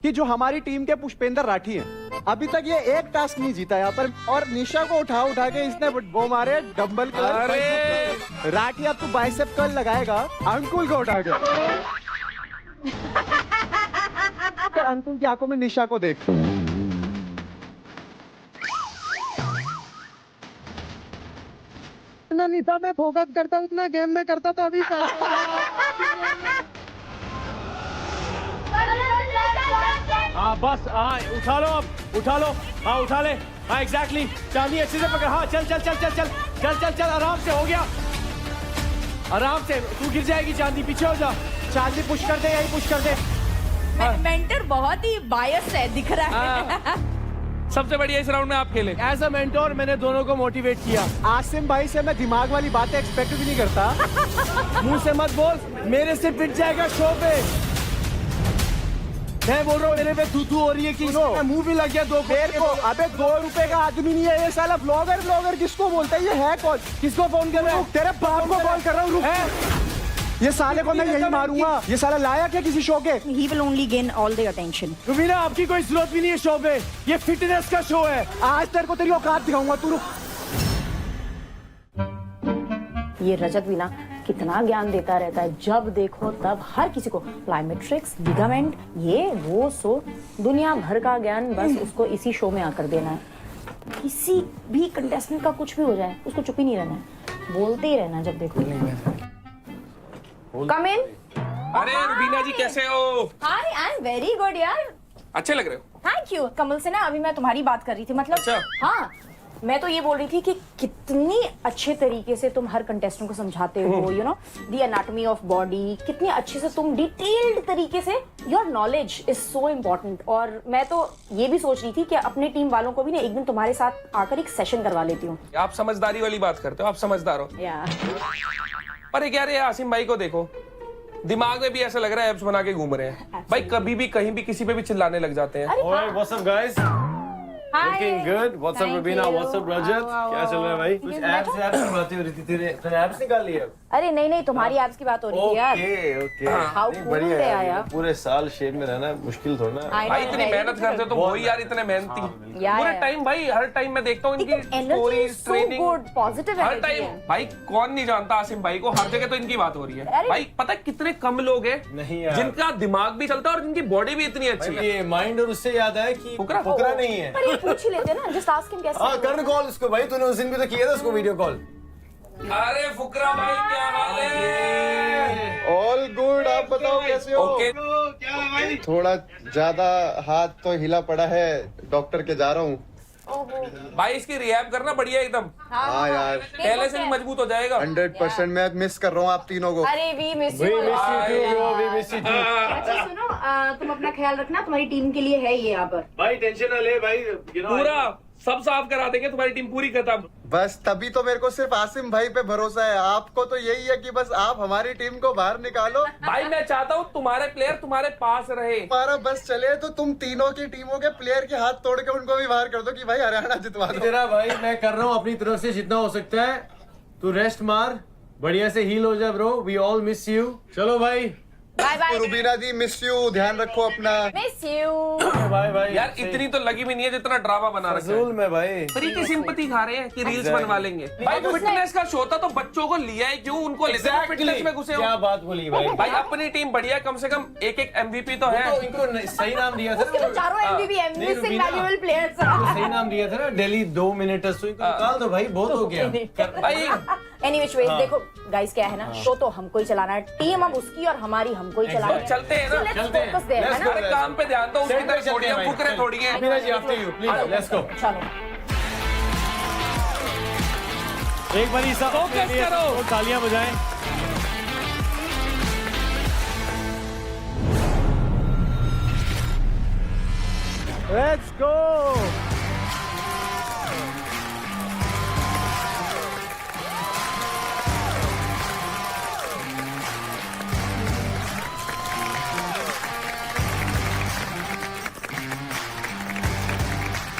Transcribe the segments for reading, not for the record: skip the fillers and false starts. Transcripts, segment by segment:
कि जो हमारी टीम के पुष्पेंद्र राठी हैं, अभी तक ये एक टास्क नहीं जीता यहाँ पर, और निशा को उठा उठा के इसने वो मारे डंबल कर्ल। अरे राठी अब तू बाइसेप कर्ल लगाएगा अंकुल को उठा के। अंकुल की आंखों में निशा को देख। निशा में फोकस करता उतना गेम में करता तो अभी हाँ बस, हाँ उठा लो, अब उठा लो, हाँ उठा ले, हाँ एग्जैक्टली, चांदी अच्छे से पकड़, हाँ चल चल चल चल चल चल चल चल, आराम से, हो गया आराम से, तू गिर जाएगी चांदी, पीछे हो जा, चांदी पुश कर दे, यही पुश कर दे। मेंटर बहुत ही बायस है, दिख रहा है। सबसे बढ़िया इस राउंड में आप खेले एज अ मेंटोर, मैंने दोनों को मोटिवेट किया। आसिम भाई से मैं दिमाग वाली बातें एक्सपेक्ट भी नहीं करता। मुंह से मत बोल, मेरे से पिट जाएगा शो पे। मैं बोल रहा हूँ मेरे पे तू हो रही है कि मुंह भी लग गया दो मेरे को। अबे 2 रुपए का आदमी नहीं है ये साला। ब्लॉगर किसको बोलता है? ये है कौन? किसको फोन कर रहा है? तेरे बाप को कॉल कर रहा हूँ। ये साले को मैं यही मारूंगा। ये साला लायक है किसी शो के? He will only gain all the attention. Rubina, आपकी कोई जरूरत भी नहीं है शो पे, ये फिटनेस का शो है। आज तेरे को तेरी औकात दिखाऊंगा, तू रुक। ये रजत भी ना कितना ज्ञान देता रहता है, जब देखो तब हर किसी को प्लायोमेट्रिक्स, लिगामेंट, ये वो सो दुनिया भर का ज्ञान बस उसको इसी शो में आकर देना है। किसी भी कंटेस्टेंट का कुछ भी हो जाए उसको चुप ही नहीं रहना है, बोलते ही रहना जब देखो। कम इन। अरे रुबीना जी कैसे हो? हाय, आई एम वेरी गुड यार। अच्छे लग रहे हो। Thank you. कमल से ना अभी मैं तुम्हारी बात कर रही थी, मतलब अच्छा। हाँ, मैं तो ये बोल रही थी कि कितनी अच्छे तरीके से तुम हर कंटेस्टेंट को समझाते हो, you know the anatomy of body, कितने अच्छे से तुम डिटेल्ड तरीके से, your knowledge is so important. और मैं तो ये भी सोच रही थी कि अपने टीम वालों को भी ना एक दिन तुम्हारे साथ आकर एक सेशन करवा लेती हूँ। आप समझदारी वाली बात करते हो, आप समझदार हो। पर एक यार ये आसिम भाई को देखो, दिमाग में भी ऐसा लग रहा है एब्स बना के घूम रहे हैं भाई, कभी भी कहीं भी किसी पे भी चिल्लाने लग जाते हैं। Alright, what's up guys? Looking good. What's up Rubina? What's up Rajat? क्या चल रहा है भाई? कुछ एब्स की बातें हो रही थी, तेरे एब्स निकाल लिए अब? अरे नहीं, तुम्हारी एब्स की बात हो रही थी यार। Okay How cool they are यार। पूरे साल शेड में रहना मुश्किल थोड़ा ना। भाई इतनी मेहनत करते हो तो वही यार, इतने मेहनती पूरे टाइम भाई, हर टाइम मैं देखता हूँ इनकी स्टोरीज, ट्रेनिंग, पॉजिटिव हर टाइम। भाई कौन नहीं जानता आसिम भाई को, हर जगह तो इनकी बात हो रही है। भाई पता है कितने कम लोग हैं जिनका दिमाग भी चलता है और जिनकी बॉडी भी इतनी अच्छी है। ये माइंड, और उससे याद है कि फुकरा नहीं है। पर ये पूछ ही लेते ना, जस्ट आस्क हिम कैसे। हाँ कर कॉल उसको भाई, तूने उस दिन भी तो किया था उसको वीडियो कॉल। अरे फुकरा भाई क्या हाल है? ऑल गुड, आप बताओ कैसे हो? ओके। थोड़ा ज्यादा हाथ तो हिला पड़ा है, डॉक्टर के जा रहा हूँ। भाई इसकी रिहैब करना बढ़िया एकदम। हाँ यार, पहले से भी मजबूत हो जाएगा। 100% मैं मिस कर रहा हूँ आप तीनों को। अरे वी मिस यू। अच्छा सुनो, तुम अपना ख्याल रखना, तुम्हारी टीम के लिए है ये यहाँ पर। भाई टेंशन ना ले भाई, पूरा सब साफ करा देंगे, तुम्हारी टीम पूरी खत्म। बस तभी तो मेरे को सिर्फ आसिम भाई पे भरोसा है। आपको तो यही है कि बस आप हमारी टीम को बाहर निकालो। भाई मैं चाहता हूँ तुम्हारे प्लेयर तुम्हारे पास रहे। हमारा बस चले तो तुम तीनों की टीमों के प्लेयर के हाथ तोड़ के उनको भी बाहर कर दो कि भाई हरियाणा जितवा दो। तेरा भाई मैं कर रहा हूँ अपनी तरफ से जितना हो सकता है, तू रेस्ट मार, बढ़िया से हील हो जा bro, we all miss you. चलो भाई bye bye. Rubina ji miss you, ध्यान रखो अपना। Miss you. बाय बाय यार इतनी तो लगी भी नहीं है जितना ड्रामा बना रखा है। में भाई फ्री की सिंपैथी खा रहे हैं कि रील्स बनवा लेंगे। भाई फिटनेस का शो था तो बच्चों को लिया है क्यों? उनको लेते हैं फिटनेस में घुसे हो। क्या बात बोली भाई। भाई अपनी टीम बढ़िया, कम से कम एक MVP तो है। तो इनको सही नाम दिया था उसके तो चारों MVP मिसिंग वैल्यूएबल प्लेयर्स। सही नाम दिया था ना, दिल्ली 2 मिनट्स, तो इनको निकाल दो भाई, बहुत हो गया भाई। एनीवे देखो गाइस, क्या है ना, शो तो हमको ही चलाना है, टीम अब उसकी और हमारी हमको ही चलानी है। चलते हैं ना, चलते हैं। है ना? अरे काम पे ध्यान दो, उसकी तरफ छोड़िए, हम फुकरे थोड़ी हैं। Meena ji after you please, let's go. चलो एक बारी सब फोकस करो, तालियां बजाएं। Let's go.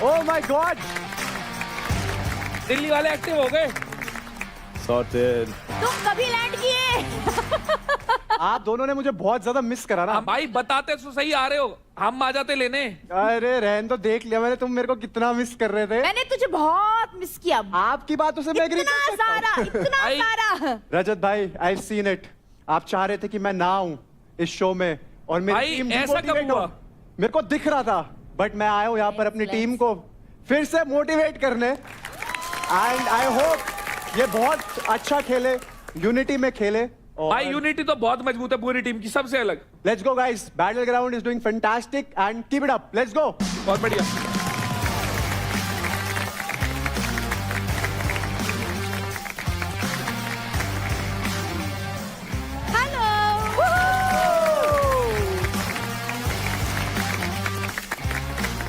Oh my god, Delhi वाले एक्टिव हो गए। Sorted. तुम कभी लैंड किए। आप दोनों ने मुझे बहुत ज्यादा मिस करा ना। हाँ भाई बताते तो सही, आ रहे हो, हम आ जाते लेने। अरे रहन तो, देख लिया मैंने, तुम मेरे को कितना मिस कर रहे थे। मैंने तुझे बहुत मिस किया, आपकी बातों से मैं एग्री इतना कर सकता सारा, हूं। इतना भाई- सारा। रजत भाई, आई हैव सीन इट। आप चाह रहे थे कि मैं ना आऊं इस शो में, और मेरी भाई, टीम ऐसा कब demotivate हुआ? हो। मेरे को दिख रहा था, बट मैं आया हूं यहाँ पर अपनी टीम को फिर से मोटिवेट करने, एंड आई होप ये बहुत अच्छा खेले, यूनिटी में खेले। भाई यूनिटी तो बहुत मजबूत है पूरी टीम की, सबसे अलग। Let's go guys, battle ground is doing fantastic and keep it up, let's go. बहुत बढ़िया।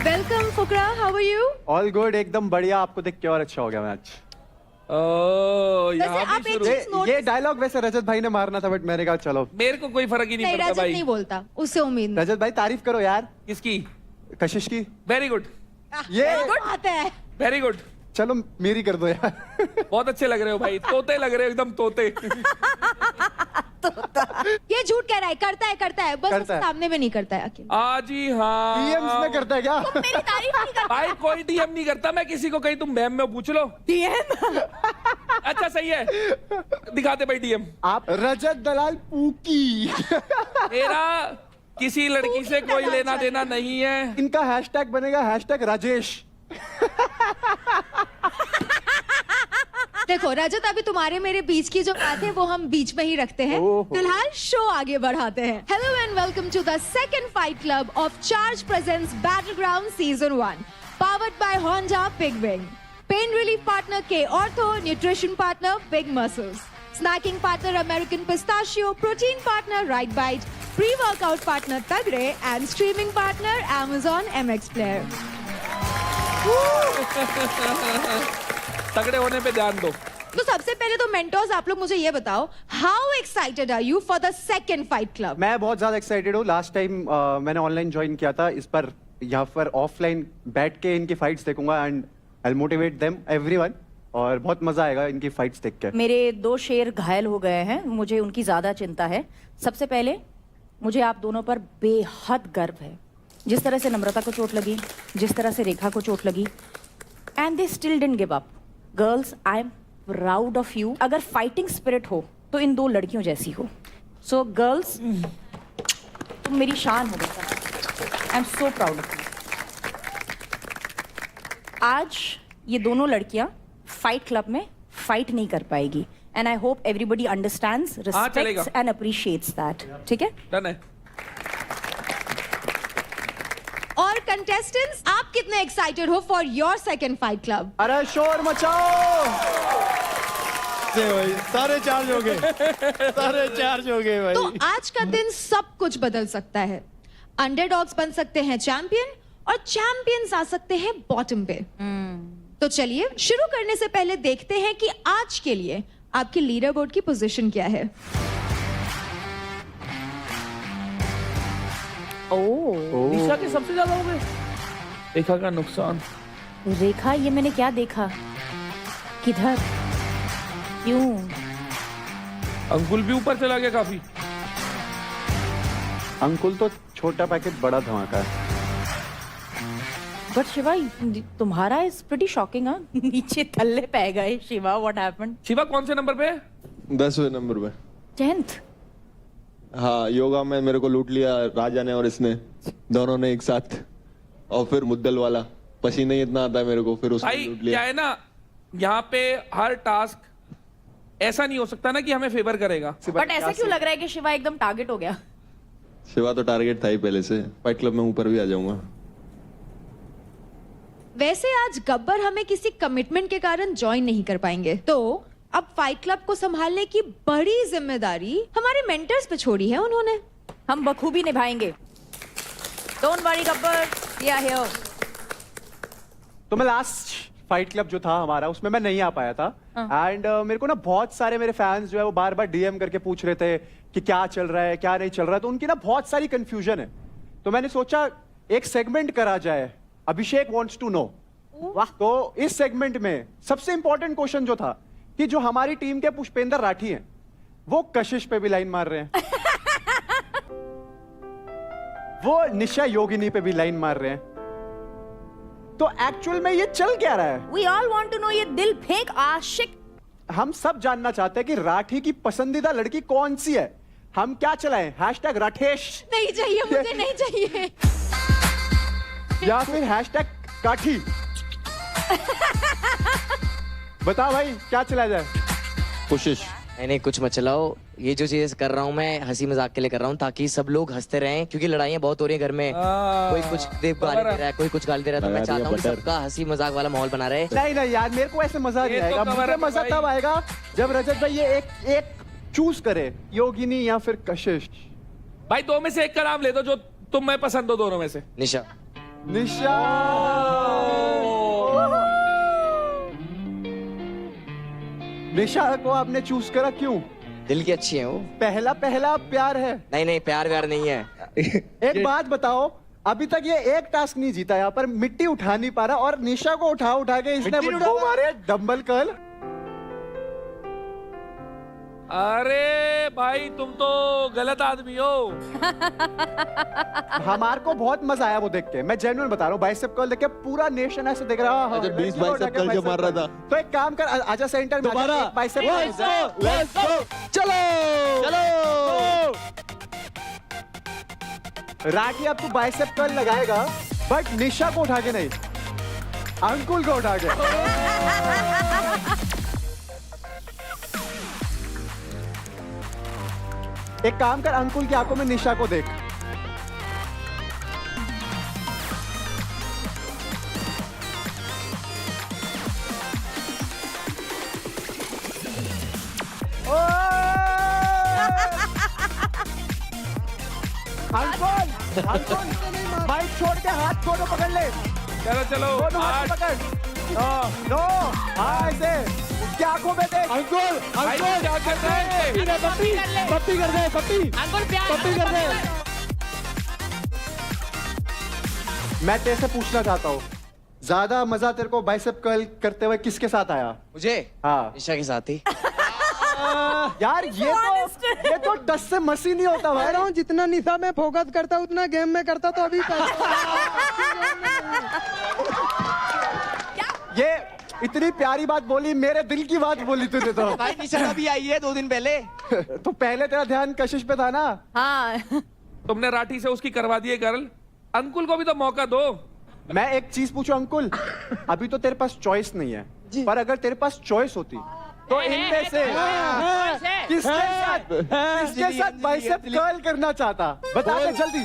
Welcome Fukra, how are you? All good, एकदम बढ़िया। आपको देख के और अच्छा हो गया मैच। यहाँ आप भी एक शुरू। चीज ये डायलॉग वैसे रजत भाई ने मारना था, बट मैंने कहा चलो। मेरे को कोई फर्क ही नहीं नहीं, पड़ता रजत भाई। नहीं बोलता, उससे उम्मीद नहीं। रजत भाई तारीफ करो यार किसकी? कशिश की। वेरी गुड, ये गुड बात है। Very good. चलो मेरी कर दो यार। बहुत अच्छे लग रहे हो भाई, तोते लग रहे हो एकदम, तोते। ये झूठ कह रहा है, करता है, बस करता उसके है। सामने में नहीं करता है अकेले। आज ही हाँ। डीएम्स में करता है क्या? मेरी तारीफ नहीं करता। भाई कोई डीएम नहीं करता, मैं किसी को कहीं तुम मैम में पूछ लो। DM? अच्छा सही है, दिखाते भाई डीएम। आप रजत दलाल पूकी। मेरा किसी लड़की से कोई लेना देना नहीं है। इनका हैशटैग बनेगा हैशटैग राजेश। देखो रजत, अभी तुम्हारे मेरे बीच की जो बात है वो हम बीच में ही रखते हैं। ओहो। फिलहाल शो आगे बढ़ाते हैं। Hello and welcome to the second fight club of charge presents battleground season 1, powered by Honda Big Wing. Pain relief partner के ortho, nutrition partner Big Muscles, snacking partner American pistachio, protein partner Right Bite, pre workout partner Tagde and streaming partner Amazon MX player. तगड़े होने पे ध्यान दो। तो सबसे पहले तो मेंटोर्स, आप लोग मुझे ये बताओ, how excited are you for the second fight club? मैं बहुत ज्यादा एक्साइटेड हूँ। लास्ट टाइम मैंने ऑनलाइन ज्वाइन किया था, इस पर यहाँ पर ऑफलाइन बैठ के इनकी फाइट्स देखूंगा, and I motivate them everyone, और बहुत मजा आएगा इनकी फाइट्स देख के। मेरे 2 शेर घायल हो गए हैं, मुझे उनकी ज्यादा चिंता है। सबसे पहले मुझे आप दोनों पर बेहद गर्व है। जिस तरह से नम्रता को चोट लगी, जिस तरह से रेखा को चोट लगी, and they still didn't give up. Girls, I am proud of you. अगर फाइटिंग स्पिरिट हो तो इन 2 लड़कियों जैसी हो। सो गर्ल्स, तुम मेरी शान हो बेटा। आई am so proud of you. आज ये दोनों लड़कियां फाइट क्लब में फाइट नहीं कर पाएगी, and I hope everybody understands, चलेगा। Respects and appreciates that. ठीक है? डन है। और कंटेस्टेंट्स, आप कितने एक्साइटेड हो for your second fight club? अरे शोर मचाओ। भाई सारे चार्ज हो गए, सारे चार्ज हो गए भाई। तो आज का दिन सब कुछ बदल सकता है। अंडरडॉग्स बन सकते हैं चैंपियन, और चैंपियंस आ सकते हैं बॉटम पे। तो चलिए शुरू करने से पहले देखते हैं कि आज के लिए आपकी लीडर बोर्ड की पोजीशन क्या है। ओह, निशा के सबसे ज्यादा हो गए। रेखा का नुकसान। रेखा, ये मैंने क्या देखा? किधर? क्यों? अंकुल भी ऊपर चला गया काफी। अंकुल तो छोटा पैकेट बड़ा धमाका है। बट शिवा, तुम्हारा इज प्रीटी शॉकिंग। हाँ, नीचे थल्ले पै गए। Shiva, what happened? शिवा कौन से नंबर पे है? 10वें नंबर पे। 10th? हाँ, योगा में मेरे को लूट लिया राजा ने और इसने, दोनों ने एक साथ। और फिर मुद्दल वाला पसीना ही इतना आता है मेरे को, फिर उसने भाई लूट क्या लिया। है ना, यहाँ पे हर टास्क ऐसा नहीं हो सकता ना कि हमें फेवर करेगा। बट ऐसा क्यों लग रहा है कि शिवा एकदम टारगेट हो गया? शिवा तो टारगेट था ही पहले से। फाइट क्लब में ऊपर भी आ जाऊंगा। वैसे आज गब्बर हमें किसी कमिटमेंट के कारण ज्वाइन नहीं कर पाएंगे, तो अब फाइट क्लब को संभालने की बड़ी जिम्मेदारी हमारे मेंटर्स पे छोड़ी है उन्होंने। हम बखूबी निभाएंगे। Don't worry Gabbar, we are here. तो मैं लास्ट फाइट क्लब जो था हमारा, उसमें मैं नहीं आ पाया था, एंड मेरे को ना बहुत सारे मेरे फैंस जो है वो बार बार डीएम करके पूछ रहे थे कि क्या चल रहा है, क्या नहीं चल रहा है। तो उनकी ना बहुत सारी कंफ्यूजन है, तो मैंने सोचा एक सेगमेंट करा जाए, अभिषेक वांट्स टू नो। तो इस सेगमेंट में सबसे इंपॉर्टेंट क्वेश्चन जो था कि जो हमारी टीम के पुष्पेंद्र राठी हैं, वो कशिश पे भी लाइन मार रहे हैं। वो निशा योगिनी पे भी लाइन मार रहे हैं, तो एक्चुअल में ये चल क्या रहा है? We all want to know ये दिल फेंक आशिक। हम सब जानना चाहते हैं कि राठी की पसंदीदा लड़की कौन सी है। हम क्या चलाएं? हैशटैग राठेश नहीं चाहिए मुझे, नहीं चाहिए। या फिर हैशटैग काठी? बताओ भाई क्या चलाया जाए? कोशिश। नहीं कुछ मत चलाओ, ये जो चीज कर रहा हूँ मैं हंसी मजाक के लिए कर रहा हूँ, ताकि सब लोग हंसते रहें, क्योंकि लड़ाइयाँ बहुत हो रही है घर में। कोई कुछ गाली दे रहा है, कोई कुछ गाली दे रहा है, तो मैं चाहता हूँ कि सबका हंसी मजाक वाला माहौल बना रहे। नहीं नहीं यार, मेरे को ऐसे मजा नहीं ये तो आएगा। कवर मुझे है मजा भाई। तब आएगा जब रजत भाई ये एक चूज करे, योगिनी या फिर कशिश। भाई दो में से एक का नाम ले दो जो तुम मैं पसंद हो दोनों में से। निशा। निशा। निशा को आपने चूज करा क्यों? दिल की अच्छी है वो। पहला पहला प्यार है। नहीं प्यार व्यार नहीं है। एक बात बताओ, अभी तक ये एक टास्क नहीं जीता, यहाँ पर मिट्टी उठा नहीं पा रहा, और निशा को उठा के इसने वो मारे डंबल कर्ल। अरे भाई तुम तो गलत आदमी हो। हमारे को बहुत मजा आया वो देख के, मैं जेन्युइन बता रहा हूँ। बाइसेप कर्ल देख के पूरा नेशन ऐसे देख रहा है। अच्छा, 20 बाइसेप कर्ल जो मार रहा था। तो एक काम कर, आजा सेंटर में, दोबारा। बाइसेप चलो चलो। राठी अब तू बाइसेप कर्ल लगाएगा, बट निशा को उठा के नहीं, अंकुल को उठा के। एक काम कर, अंकुल की आंखों में निशा को देख। अंकुल बाइक छोड़ के हाथ छोड़ो, पकड़ ले। चलो चलो। दोनों हाथ आठ। पकड़। नो हाँ, ऐसे उसकी आंखों में देख। अंकुल भाई तुम क्या कर रहे हैं? पप्पी कर दे, पप्पी पप्पी कर दे। मैं तेरे से पूछना चाहता हूँ, ज्यादा मजा तेरे को बाइसेप कर्ल करते हुए किसके साथ आया? मुझे हाँ निशा के साथ ही। यार ये तो 10 से मसी नहीं होता भाई। कह रहा हूँ जितना निशा में फोकस करता उतना गेम में करता तो अभी ये इतनी प्यारी बात बोली, मेरे दिल की बात बोली तूने तो। भाई निशा अभी आई है 2 दिन पहले। तो पहले तेरा ध्यान कशिश पे था ना? हाँ। तुमने राठी से उसकी करवा दी है गर्ल, अंकुल को भी तो मौका दो। मैं एक चीज पूछूं अंकुल, अभी तो तेरे पास चॉइस नहीं है, पर अगर तेरे पास चॉइस होती तो इनमें से किसके साथ बाइसेप कर्ल करना चाहता? बता दे जल्दी।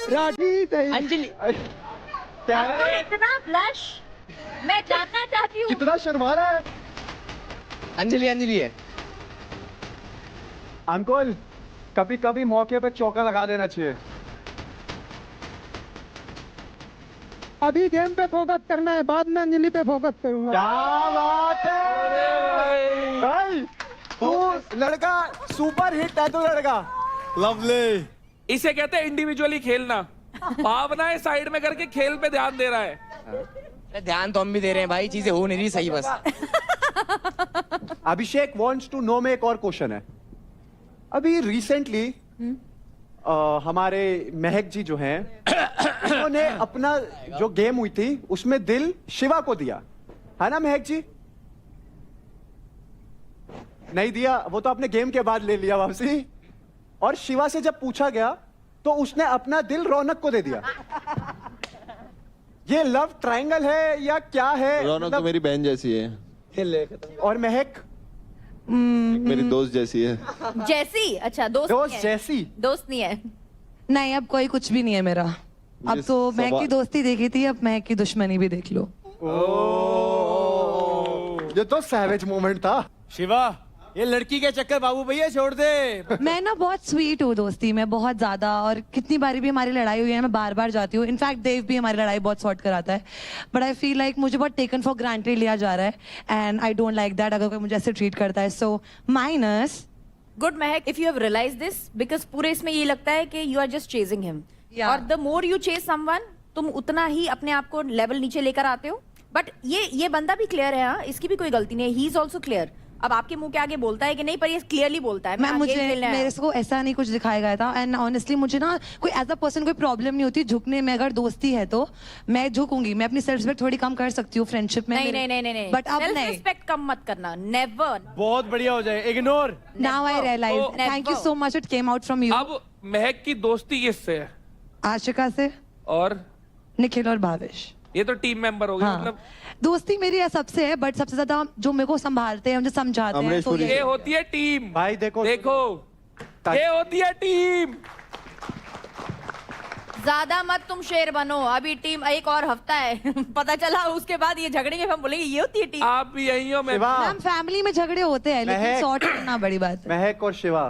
राठी सही। अंजलि। क्या है? इतना ब्लश मैं जानना चाहती हूँ। कितना शर्मा रहा है अंजलि है। अंकुल, कभी कभी मौके पे चौका लगा देना चाहिए। अभी गेम पे फोकस करना है, बाद में अंजलि पे फोकस करूंगा। क्या बात है भाई, तू लड़का सुपर हिट है, तू लड़का लवली। इसे कहते हैं इंडिविजुअली खेलना। भावनाएं साइड में करके खेल पे ध्यान दे रहा है। ध्यान तो हम भी दे रहे हैं भाई, चीजें हो नहीं रही सही बस। अभिषेक वांट्स टू नो में एक और क्वेश्चन है। अभी रिसेंटली हमारे महक जी जो हैं, उन्होंने अपना जो गेम हुई थी उसमें दिल शिवा को दिया, है ना महक जी? नहीं दिया, वो तो अपने गेम के बाद ले लिया वापसी। और शिवा से जब पूछा गया तो उसने अपना दिल रौनक को दे दिया। ये लव ट्रायंगल है या क्या है? रौनक तो मेरी बहन जैसी है और महक मेरी दोस्त जैसी है। जैसी? अच्छा दोस्त दोस्त नहीं है। जैसी? दोस्त नहीं है। नहीं, अब कोई कुछ भी नहीं है मेरा। अब तो मैं की दोस्ती देखी थी, अब मैं की दुश्मनी भी देख लो। ये तो सैवेज मोमेंट था। शिवा, ये लड़की के चक्कर बाबू भैया छोड़ दे। मैं ना बहुत स्वीट हूँ दोस्ती में, बहुत ज्यादा, और कितनी बारी भी हमारी लड़ाई हुई है मैं बार बार जाती हूँ। इनफैक्ट देव भी हमारी लड़ाई बहुत सॉर्ट कराता है, बट आई फील लाइक मुझे बहुत टेकन फॉर ग्रांटेड लिया जा रहा है, and I don't like that अगर कोई मुझे ऐसे ट्रीट करता है। So minus good Mehak, if you have realise this, because पूरे इसमें ये लगता है कि you are just chasing him, और the more you chase someone, तुम उतना ही अपने आप को लेवल नीचे लेकर आते हो। बट ये बंदा भी क्लियर है, हाँ, इसकी भी कोई गलती नहीं है, ही इज ऑल्सो क्लियर। अब आपके मुंह के आगे बोलता है कि नहीं, पर ये क्लियरली बोलता है मैम मैं मुझे गेम खेलने आया मेरे हूं। को ऐसा नहीं कुछ दिखाया गया था एंड ऑनेस्टली मुझे ना कोई एज अ पर्सन कोई प्रॉब्लम नहीं होती झुकने में। अगर दोस्ती है तो मैं झुकूंगी, मैं अपनी सेल्फ रिस्पेक्ट थोड़ी कम कर सकती हूँ फ्रेंडशिप में। नहीं नहीं नहीं नहीं बट अब सेल्फ नहीं। रिस्पेक्ट कम मत करना, नेवर। बहुत बढ़िया हो जाए, इग्नोर। नाउ आई रियलाइज, तो- thank you so much, it came out from you. अब महक की दोस्ती किससे है? आशिका से, और निखिल और भावेश। ये तो टीम मेंबर हो गए। हाँ मतलब दोस्ती मेरी है सबसे है, बट सबसे ज्यादा जो मेरे को संभालते हैं, मुझे समझाते हैं अमरीश तो पुरी। ये होती है टीम। भाई देखो देखो ये होती है टीम। ज्यादा मत तुम शेर बनो, अभी टीम एक और हफ्ता है पता चला उसके बाद ये झगड़ेंगे, हम बोलेंगे ये होती है टीम। आप भी यही हो, मैं शिवा, मैम फैमिली में झगड़े होते हैं लेकिन महक। सॉर्ट करना बड़ी बात है। महक और शिवा,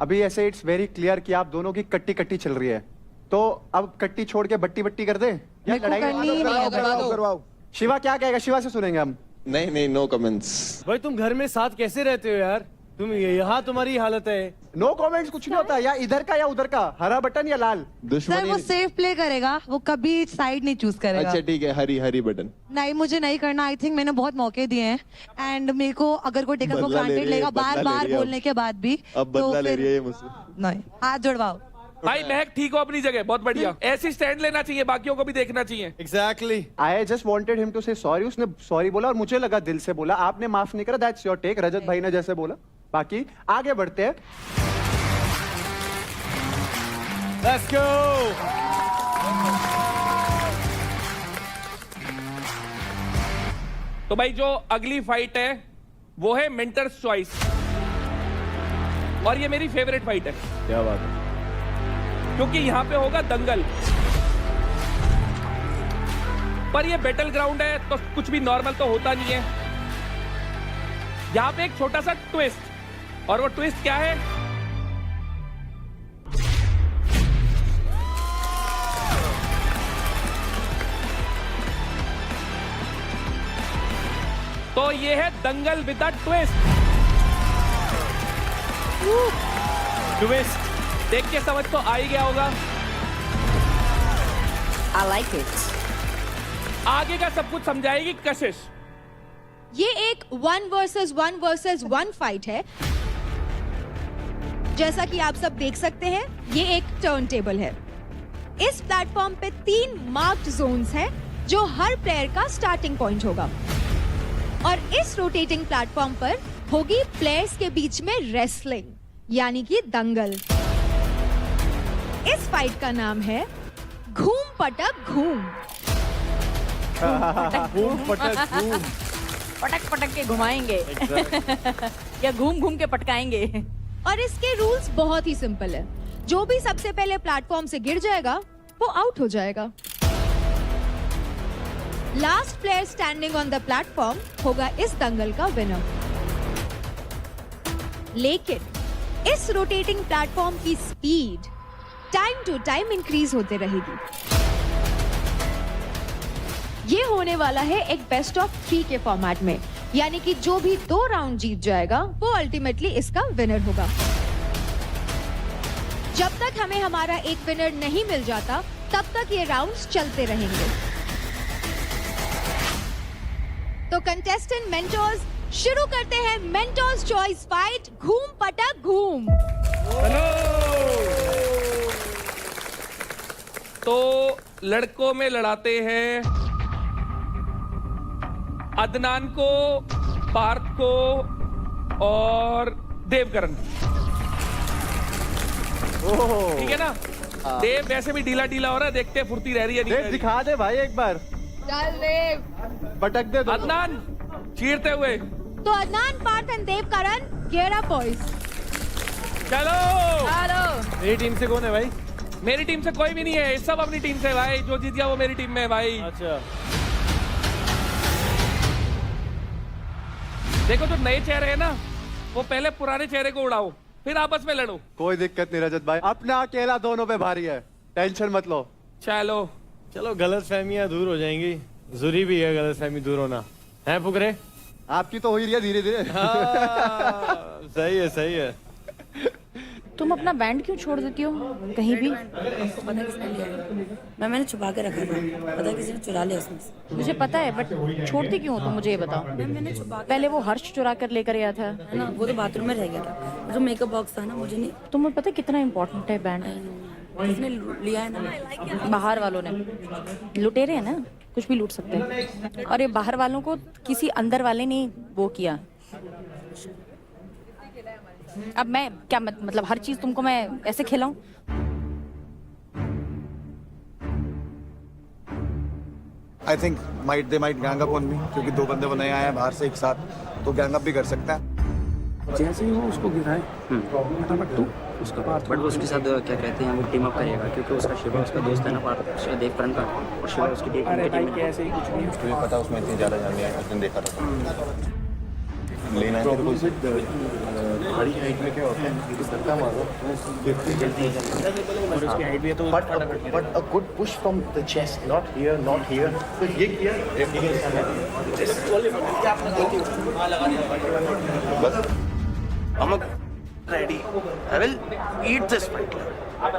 अभी ऐसे इट्स वेरी क्लियर कि आप दोनों की कट्टी कट्टी चल रही है, तो अब कट्टी छोड़ के बट्टी बट्टी कर दे या मेरे को लड़ाई करनी ही नहीं है। शिवा क्या कहेगा? शिवा से सुनेंगे हम। नहीं नहीं, नो कमेंट्स। भाई तुम घर में साथ कैसे रहते हो यार? तुम यहाँ तुम्हारी हालत है। नो कमेंट्स कुछ नहीं होता, या इधर का या उधर का, हरा बटन या लाल। सर दुश्मनी। वो सेफ प्ले करेगा, वो कभी साइड नहीं चूज करेगा। अच्छा ठीक है, हरी हरी बटन। नहीं मुझे नहीं करना। आई थिंक मैंने बहुत मौके दिए हैं एंड मेरे को अगर कोई टेकन फॉर बदला ले ग्रांटेड रही है, लेगा बदला बार ले बार रही है बोलने के बाद भी, अब बदला ले फिर- रही है ये मुझसे। नहीं, हाथ जुड़वाओ। भाई महक ठीक हो अपनी जगह, बहुत बढ़िया। ऐसी स्टैंड लेना चाहिए, बाकियों को भी देखना चाहिए। Exactly. I just wanted him to say sorry. उसने सॉरी बोला और मुझे लगा दिल से बोला, आपने माफ नहीं करा, दैट्स योर टेक। रजत भाई ने जैसे बोला, बाकी आगे बढ़ते हैं। Let's go. तो भाई जो अगली फाइट है वो है मेंटर्स चॉइस, और ये मेरी फेवरेट फाइट है क्या बात है। क्योंकि यहाँ पे होगा दंगल। पर ये बैटल ग्राउंड है तो कुछ भी नॉर्मल तो होता नहीं है। यहाँ पे एक छोटा सा ट्विस्ट, और वो ट्विस्ट क्या है? तो ये है दंगल विद द ट्विस्ट। ट्विस्ट देख के समझ तो आ ही गया होगा। I like it. आगे का सब कुछ समझाएगी कशिश। ये एक 1 वर्सेस 1 फाइट है। जैसा कि आप सब देख सकते हैं, ये एक टर्न टेबल है। इस प्लेटफॉर्म पे 3 मार्क्ड जोन्स हैं, जो हर प्लेयर का स्टार्टिंग पॉइंट होगा। और इस रोटेटिंग प्लेटफॉर्म पर होगी प्लेयर्स के बीच में रेसलिंग, यानी कि दंगल। इस फाइट का नाम है घूम पटक घूम। पटक पटक के घुमाएंगे या घूम घूम के पटकाएंगे। और इसके रूल्स बहुत ही सिंपल है। जो भी सबसे पहले प्लेटफॉर्म से गिर जाएगा वो आउट हो जाएगा। Last player standing on the platform होगा इस दंगल का विनर। लेकिन इस रोटेटिंग प्लेटफॉर्म की speed time to time increase होते रहेगी। ये होने वाला है एक बेस्ट ऑफ 3 के फॉर्मेट में, यानी कि जो भी 2 राउंड जीत जाएगा वो अल्टीमेटली इसका विनर होगा। जब तक हमें हमारा एक विनर नहीं मिल जाता तब तक ये राउंड्स चलते रहेंगे। तो कंटेस्टेंट मेंटर्स, शुरू करते हैं मेंटर्स चॉइस फाइट घूम पटक घूम। तो लड़कों में लड़ाते हैं अदनान को, पार्थ को और देवकरण। ठीक है ना? देव वैसे भी ढीला ढीला हो रहा है, देखते हैं फुर्ती रह रही है नहीं रह देख रही। दिखा दे भाई एक बार, चल देव। पटक दे दोनों। अदनान चीरते हुए तो Adnan, Parth and Devkaran, gear up boys. चलो। हेलो। मेरी टीम से कौन है भाई? मेरी टीम से कोई भी नहीं है, सब अपनी टीम से है भाई। जो जीत गया वो मेरी टीम में है भाई। अच्छा, देखो जो नए चेहरे हैं ना, वो पहले पुराने चेहरे को उड़ाओ, फिर आपस में लड़ो। कोई दिक्कत नहीं रजत भाई, अपना अकेला दोनों पे भारी है, टेंशन मत लो। चलो चलो गलत फहमियां दूर हो जाएंगी। जरूरी भी है गलत फहमी दूर होना, है फुकरे? आपकी तो हो ही रही है धीरे धीरे। हाँ, सही है सही है। तुम अपना बैंड क्यों छोड़ देती हो कहीं भी? पता किसने लिया है? मैंने छुपा के रखा था, पता किसी ने चुरा लिया उसमें से। मुझे पता है, बट छोड़ती क्यों हो तुम, मुझे ये बताओ। मैंने छुपा के, पहले वो हर्ष चुरा कर लेकर गया था। है ना, वो तो बाथरूम में रह गया था, जो मेकअप बॉक्स था ना, मुझे नहीं। तुम्हें पता है कितना इम्पोर्टेंट है बैंड? किसने लिया है ना? बाहर वालों ने। लुटेरे हैं ना, कुछ भी लूट सकते हैं। और ये बाहर वालों को किसी अंदर वाले ने वो किया। अब मैं क्या मतलब हर चीज तुमको मैं ऐसे खिलाऊं? I think they might gang up on me, क्योंकि 2 बंदे वो नए आए हैं बाहर से एक साथ, तो गैंग अप भी कर सकता है। जैसे ही वो उसको गिराए फटाफट तो उसका पार्थ, बट वो उसके साथ क्या कहते हैं, वो टीम अप करेगा, क्योंकि उसका शिवा उसका दोस्त है ना, पार्थ उसका देव करण का, और शिवा उसकी टीम में। ऐसे ही कुछ नहीं, तुम्हें पता उसमें इतनी ज़्यादा जान है, उसने देखा था। लेना है तो बड़ी हाइट में क्या होता है, धक्का मारो और उसकी हाइट भी है तो but a good push from the chest, not here तो ये किया बस। I'm ready. I will eat this fight club.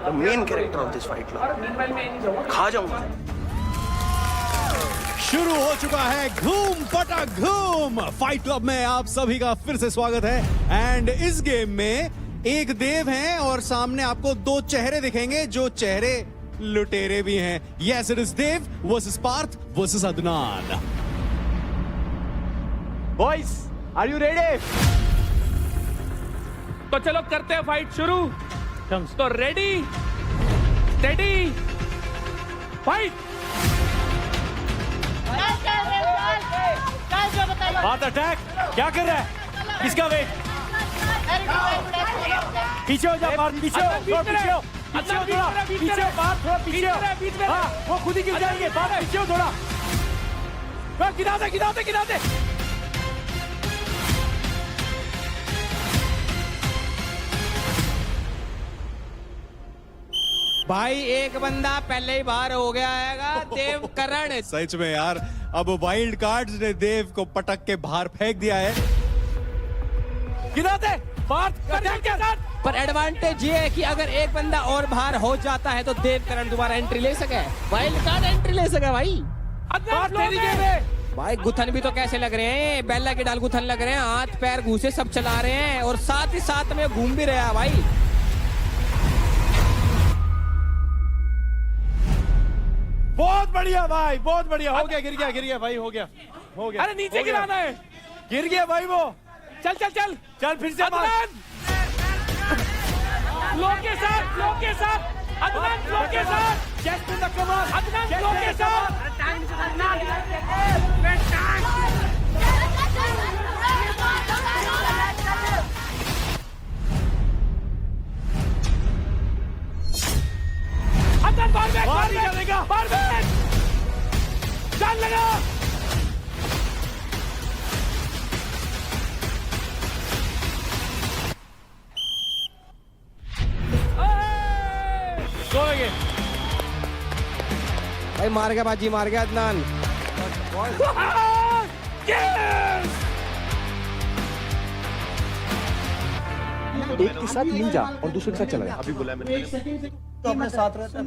The main character of this fight club. खा जाऊंगा। शुरू हो चुका है घूम पटक घूम। फाइट क्लब में आप सभी का फिर से स्वागत है। एंड इस गेम में एक देव हैं और सामने आपको 2 चेहरे दिखेंगे, जो चेहरे लुटेरे भी हैं। Yes, it is Dev versus Parth versus Adnan. Boys, are you ready? तो चलो करते हैं फाइट शुरू। तो रेडी स्टेडी फाइट। बात अटैक क्या कर रहा है? किसका वेट? पीछे हो जा पार्थ, पीछे हो, थोड़ा पीछे हो, पीछे हो थोड़ा, पीछे हो पार्थ, थोड़ा पीछे हो। हाँ, वो खुद ही गिर जाएंगे। पार्थ पीछे हो थोड़ा, गिरा दे। भाई एक बंदा पहले ही बाहर हो गया है, देव करण। सच में यार, अब वाइल्ड कार्ड्स ने देव को पटक के बाहर फेंक दिया है। गिरा दे पार्थ अटैक के साथ। पर एडवांटेज ये है कि अगर एक बंदा और बाहर हो जाता है तो देव करण दोबारा एंट्री ले सके, वाइल्ड कार्ड एंट्री ले सके। भाई गुथन भी तो कैसे लग रहे हैं, बेला के डाल गुथन लग रहे हैं, हाथ पैर घूसे सब चला रहे हैं और साथ ही साथ में घूम भी रहा है भाई। बहुत बढ़िया भाई, बहुत बढ़िया। हो गया, गिर गया भाई, हो गया। अरे नीचे गिराना है। गिर गया भाई वो। चल फिर से मार। फ्लो के साथ अदनान, फ्लो के साथ चेस्ट में धक्का मार। अदनान, फ्लो के साथ। अदनान बार बैक चल लगा। भाई मार गया अदनान। एक के साथ नहीं जा और दूसरे के साथ चला जा। अभी बोला मैंने तो अपने साथ रहता है।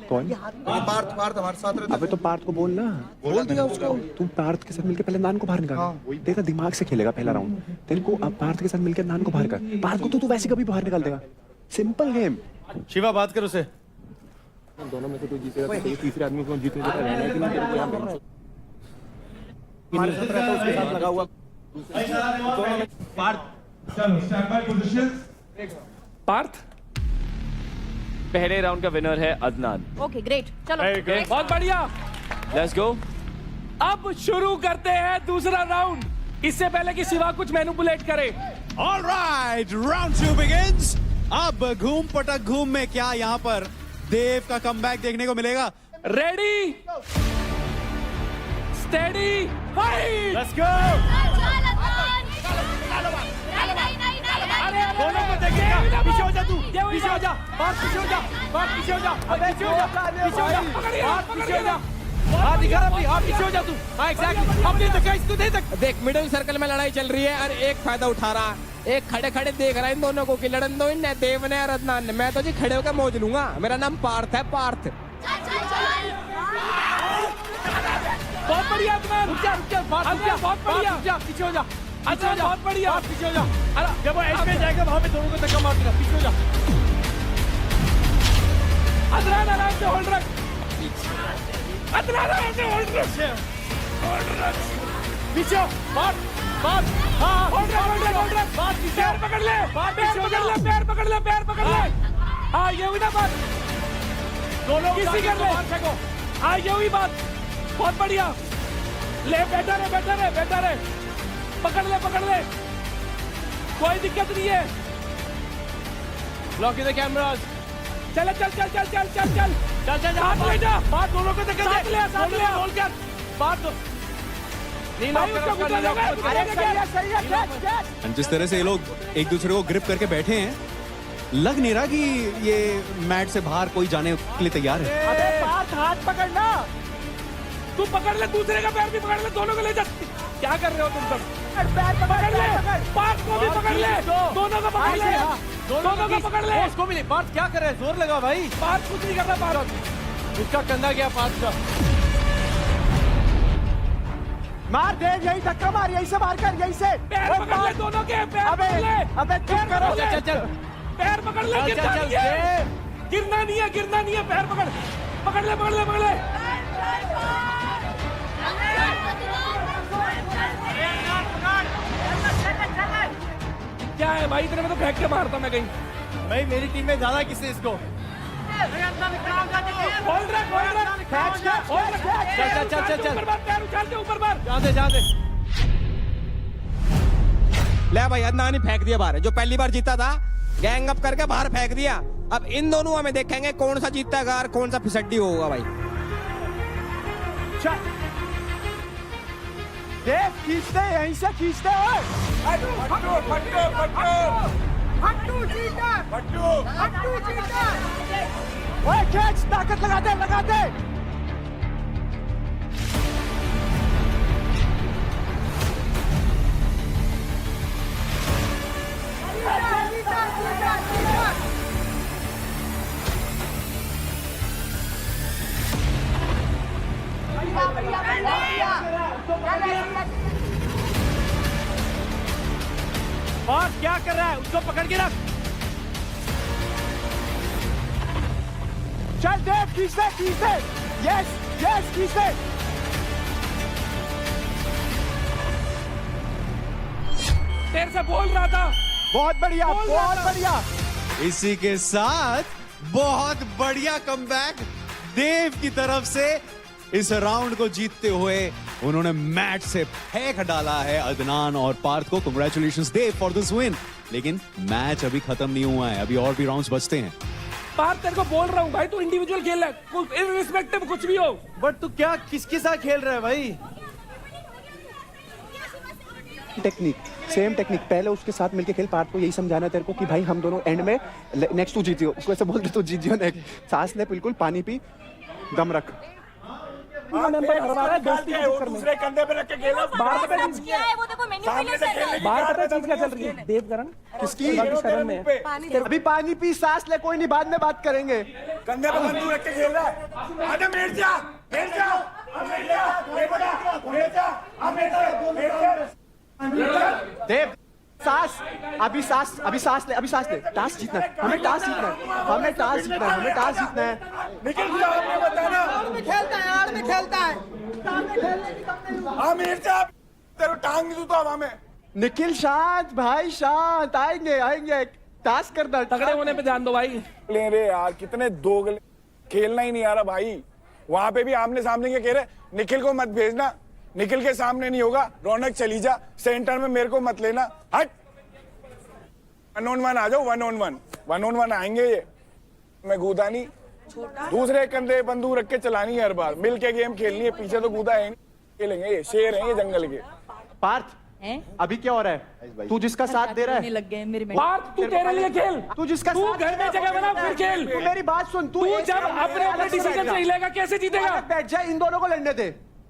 कौन? पार्थ हमारे साथ रहता है। अबे तो पार्थ को बोल ना। बोल दिया उसको। तू पार्थ के साथ मिलकर पहले नान को बाहर निकाल। देखा, दिमाग से खेलेगा पहला राउंड। तेरे को अब पार्थ के साथ मिलकर नान को बाहर कर। पार्थ को तो तू वैसे कभी बाहर निकाल देगा। Simple game. शिवा बात कर उसे। दोनों में से कोई जीतेगा तो सही, तीसरे आदमी को जीतने देता रहना है कि नहीं तेरे को यहाँ पे? हमारे साथ रहता है, उसके साथ लगा हुआ। पार्थ पहले राउंड का विनर है अदनान। ओके ग्रेट, चलो बहुत बढ़िया, लेट्स गो। अब शुरू करते हैं दूसरा राउंड, इससे पहले कि शिवा कुछ मैनिपुलेट करे। Alright, round 2 begins. अब घूम पटक घूम में क्या यहाँ पर देव का कमबैक देखने को मिलेगा? Ready steady fight. Let's go. दोनों को देखिएगा। पीछे हो जा तू, पीछे हो जा, पार्थ पीछे हो जा, पार्थ पीछे हो जा, पीछे हो जा, पीछे हो जा, पार्थ पीछे हो जा। हाथ दिखा रहा, हाथ पीछे हो जा तू। हाँ एग्जैक्टली, अब दे तक इसको दे तक। देख मिडिल सर्कल में लड़ाई चल रही है और एक फायदा उठा रहा एक खड़े खड़े देख रहा है इन दोनों को कि लड़न दो इन देव ने और अदनान ने। मैं तो जी खड़े होकर मौज लूंगा। मेरा नाम पार्थ है, पार्थ। बहुत बढ़िया अदनान, रुक जा बहुत बढ़िया, पीछे हो जा। अच्छा बहुत बढ़िया, पीछे हो जा। अरे जब वो एज में जाएगा वहां पे दोनों को धक्का मार देना, पीछे हो जा। अदनान आराम से होल्ड रख, अदनान आराम से होल्ड रख, पीछे हो, मार हाँ होल्ड रख, पैर पकड़ ले, पैर पकड़ ले। हाँ ये हुई ना बात, दोनों किसी कर ले। हाँ ये हुई बात, बहुत बढ़िया। ले बेटर है, पकड़ ले, कोई दिक्कत नहीं है। लॉक इन द कैमरास, चल हाथ ले जा, बात दोनों को धक्का दे, साथ ले बोल कर बात दो। नहीं जिस तरह से ये लोग एक दूसरे को ग्रिप करके बैठे हैं, लग नहीं रहा कि ये मैट से बाहर कोई जाने के लिए तैयार है। अबे बात हाथ पकड़ना, तू पकड़ ले, दूसरे का पैर भी पकड़ ले, दोनों को ले जा। क्या कर रहे हो तुम सब? पैर पकड़ ले, पार्थ को भी पकड़ ले, दोनों को पकड़ ले, दोनों को पकड़ ले। उसको भी नहीं। पार्थ क्या कर रहे हैं? जोर लगा भाई। पार्थ कुछ नहीं कर रहा, पार्थ उसका कंधा गया, पार्थ का। मार दे, यही धक्का मार, यही से मार कर, यही से। पैर पकड़ ले दोनों के, पैर पकड़ ले। अबे चुप करो, चल पैर पकड़ ले, गिरना नहीं है, पैर पकड़ ले। क्या है भाई, इतने में तो फेंक के मारता मैं कहीं। भाई मेरी टीम में ज्यादा किससे इसको होल्ड रख, चल पैर उछाल के ऊपर मार, जा दे। ले भाई अदनान ही फेंक दिया बाहर, जो पहली बार जीता था गैंग अप करके बाहर फेंक दिया। अब इन दोनों में देखेंगे कौन सा जीतता है और कौन सा फिसड्डी होगा भाई। खींचते यहीं से खींचते हो। ओए खींच, ताकत लगा दे। बॉस क्या कर रहा है? उसको पकड़ के रख। चल देव, खींचते। यस खींचते। तेरे से बोल रहा था। बहुत बढ़िया। इसी के साथ बहुत बढ़िया कमबैक देव की तरफ से। इस राउंड को जीतते हुए उन्होंने मैच से फेंक डाला है अदनान और पार्थ को। Congratulations Dev for this win. लेकिन मैच अभी खत्म नहीं हुआ है, अभी और भी राउंड्स बचते हैं। पार्थ तेरे को बोल रहा हूँ भाई, तू इंडिविजुअल खेल रहा है, इररिस्पेक्टिव कुछ भी हो। बट तू क्या किसके साथ खेल रहा है भाई? Technique, same technique. पहले उसके साथ मिलके खेल। पार्थ को यही समझाना तेरे को कि भाई हम दोनों एंड में नेक्स्ट तू जीतियो। उसको ऐसे बोलते तू जीतियो नेक्स्ट। सांस ले, बिल्कुल पानी पी, दम रख। दूसरे कंधे पे रख के खेला। बाहर पता चीज क्या चल रही है? देवकरण किसकी शरण में? अभी पानी पी, सांस ले, कोई नहीं, बाद में बात करेंगे। कंधे पे बंदूक रख के खेल रहा है। आजा मेर जा। देव सांस, अभी सांस ले। टास्क जीतना है हमें, टास्क जीतना है। निकल जाओ, आपने बताना। आड़ में खेलता है। आमिर साहब तेरे टांग दूं तो हवा में। निखिल शांत भाई, शांत। आएंगे टास्क करना। तगड़े होने पे ध्यान दो भाई। ले रे यार, कितने दोगले, खेलना ही नहीं आ रहा भाई। वहां पे भी आमने सामने के कह रहे निखिल को मत भेजना, निखिल के सामने नहीं होगा। रौनक चली जा, सेंटर में मेरे को मत लेना। हट, 1-on-1 आ जाओ। 1-on-1 आएंगे ये। मैं कूदा नहीं, दूसरे कंधे बंदूक रख के चलानी है हर बार। मिल के गेम खेलनी है, पीछे तो कूदा है, खेलेंगे। ये शेर है ये जंगल के। पार्थ अभी क्या हो रहा है? तू जिसका साथ दे रहा है, लग गए मेरे में। पार्थ तू तेरे लिए खेल। तू जिसका तू घर में जगह बना फिर खेल। तू मेरी बात सुन। तू जब अपने डिसीजन नहीं लेगा कैसे जीतेगा? बैठ जा, इन दोनों को लड़ने दे,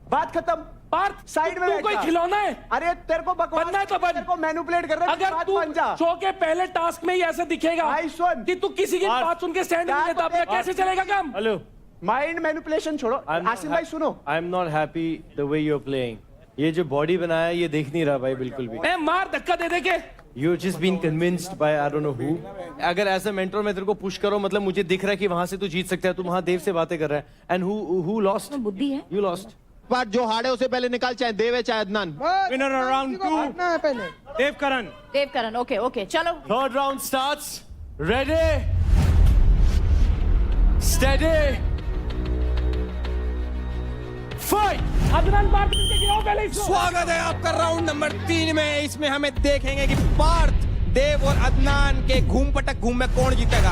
बात खत्म। पार्थ साइड में तू बैठ कोई जा। खिलौना है? अरे तेरे को बकवास बनना है तो बन। तेरे को मैनिपुलेट कर रहा है, अगर बात तू बन जा। शो के पहले टास्क में ही ऐसे दिखेगा भाई सुन, कि तू किसी की बात सुन के स्टैंड नहीं लेता, अपना कैसे चलेगा काम? हेलो, माइंड मैनिपुलेशन छोड़ो। आसिम भाई सुनो, I am not happy the way you are playing. ये जो बॉडी बनाया ये देख नहीं रहा भाई बिल्कुल भी। मैं मार धक्का दे दे के you just been convinced by I don't know who. अगर एज अ मेंटर मैं तेरे को पुश करो, मतलब मुझे दिख रहा है कि वहां से तू जीत सकता है, तू वहां देव से बातें कर रहा है। And who lost? बुद्धि है। You lost. बात जो हारे उसे पहले निकाल, चाहे देव है चाहे अदनान। विनर राउंड 2 पहले देव करण। देव करण, ओके ओके चलो। Third round starts. Ready, steady, fight. Adnan Parth मिलके गिराओ पहले इसको। स्वागत है आपका राउंड नंबर 3 में। इसमें हमें देखेंगे कि पार्थ, देव और अदनान के घूम पटक घूम में कौन जीतेगा।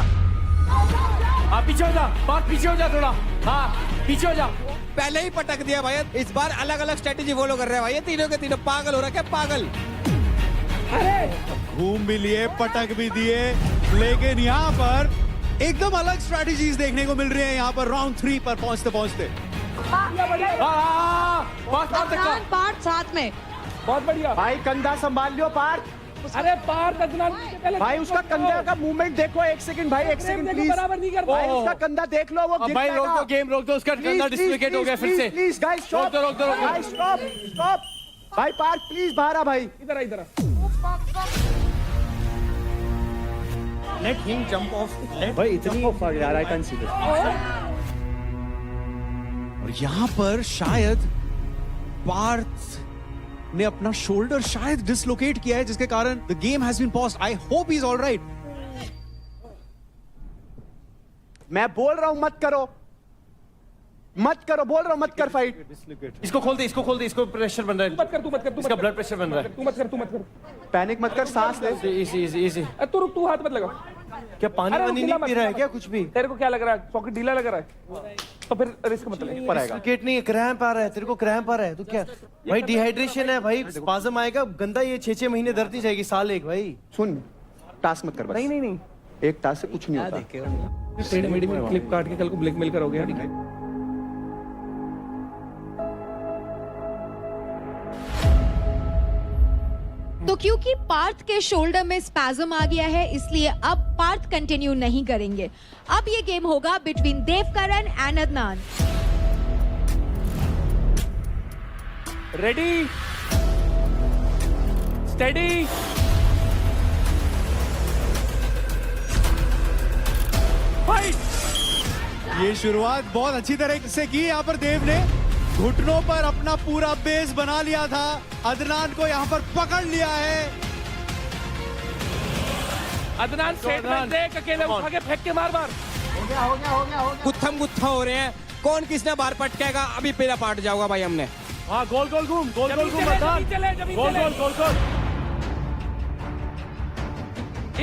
आप पीछे हो जा, पार्थ पीछे हो जा थोड़ा। हाँ पीछे हो जा। पहले ही पटक दिया भाई, इस बार अलग अलग स्ट्रेटेजी फॉलो कर रहे हैं भाई। ये तीनों के तीनों पागल हो रहा है क्या? पागल। घूम भी लिए, पटक भी दिए, लेकिन यहाँ पर एकदम अलग स्ट्रेटजीज देखने को मिल रही है यहाँ पर राउंड 3 पर पहुंचते पहुंचते। अदनान पार्थ साथ में। बहुत बढ़िया भाई कंधा संभाल लियो पार्थ। अरे पार्थ अदनान पहले भाई उसका कंधा का मूवमेंट देखो, एक सेकंड भाई, एक सेकंड प्लीज। बराबर नहीं कर भाई उसका कंधा देख लो, वो गिर भाई रोक जाएगा। दो, गेम रोक दो, उसका कंधा डिस्लोकेट हो गया फिर से। प्लीज गाइस स्टॉप, रोक दो, रोक दो, रोक दो। Guys stop stop. भाई पार्थ प्लीज बाहर आ भाई। इधर आ, इधर आ। Let him jump off. भाई इतनी यार आई कैन सी दिस। और यहाँ पर शायद पार्थ ने अपना शोल्डर शायद डिसलोकेट किया है, जिसके कारण the game has been paused. I hope he is alright. मैं बोल रहा हूं मत करो, मत करो, बोल रहा हूं मत कर फाइट। इसको खोल दे, इसको खोल दे, इसको प्रेशर बन रहा है। मत कर, तू मत कर, तू इसका मत ब्लड कर। प्रेशर बन रहा है। तू मत कर, तू मत कर। पैनिक मत कर, सांस ले। Easy easy easy. तू रुक, तू हाथ मत लगा। क्या पानी अरे वानी रुक, नहीं पी रहा है मत। क्या कुछ भी? तेरे को क्या लग रहा है? सॉकेट ढीला लग रहा है तो फिर रिस्क मत ले। ऊपर आएगा। डिस्लोकेट नहीं है, क्रैम्प आ रहा है। तेरे को क्रैम्प आ रहा है तो क्या भाई? डिहाइड्रेशन है भाई, स्पाज्म आएगा गंदा। ये 6-6 महीने दर्द नहीं जाएगी, साल एक भाई। सुन, टास्क मत कर बस। नहीं नहीं नहीं, एक टास्क से कुछ नहीं होता। टेढ़ी मेढ़ी में क्लिप काट के कल को ब्लैकमेल करोगे यार। तो क्योंकि पार्थ के शोल्डर में स्पैज्म आ गया है, इसलिए अब पार्थ कंटिन्यू नहीं करेंगे। अब ये गेम होगा between Devkaran and Adnan. Ready, steady, fight. ये शुरुआत बहुत अच्छी तरह से की यहाँ पर देव ने। घुटनों पर अपना पूरा बेस बना लिया था। अदनान को यहाँ पर पकड़ लिया है। अदनान स्टेटमेंट दे, अकेले उठा के फेंक के मार मार। गुत्थम गुत्था हो रहे हैं, कौन किसने बाहर पटकेगा अभी पहला पार्ट जाऊंगा भाई हमने। हाँ गोल गोल घूम, गोल गोल घूम, जमीन चले, जमीन गोल चले। गोल गोल गोल।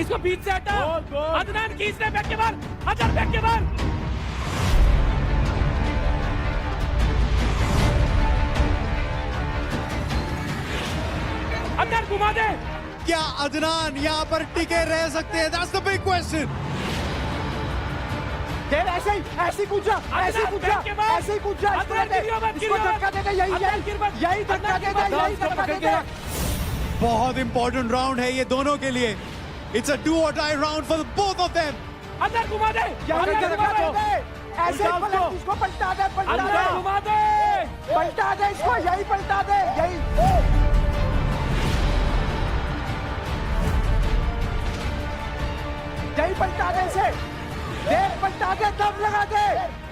इसको बीच से हटा। अदनान खींचने फेंक के मार, अदनान फेंक के मार। अदनान घुमा दे। क्या अदनान यहाँ पर टिके रह सकते हैं? That's the big question. देव ऐसे ही कूद जा, ऐसे ही कूद जा, ऐसे ही कूद जा। इसको धक्का दे दे, यही धक्का दे दे, यही धक्का दे दे। बहुत इंपॉर्टेंट राउंड है ये दोनों के लिए। It's a do or die round for both of them. अंदर घुमा दे, अंदर घुमा दे। ऐसे ही पलट, इसको पलटा दे, पलटा दे, घुमा दे, पलटा दे इसको, यही पलटा दे, यही। यही पलटा दे इसे। देख पलटा दे, दम लगा दे।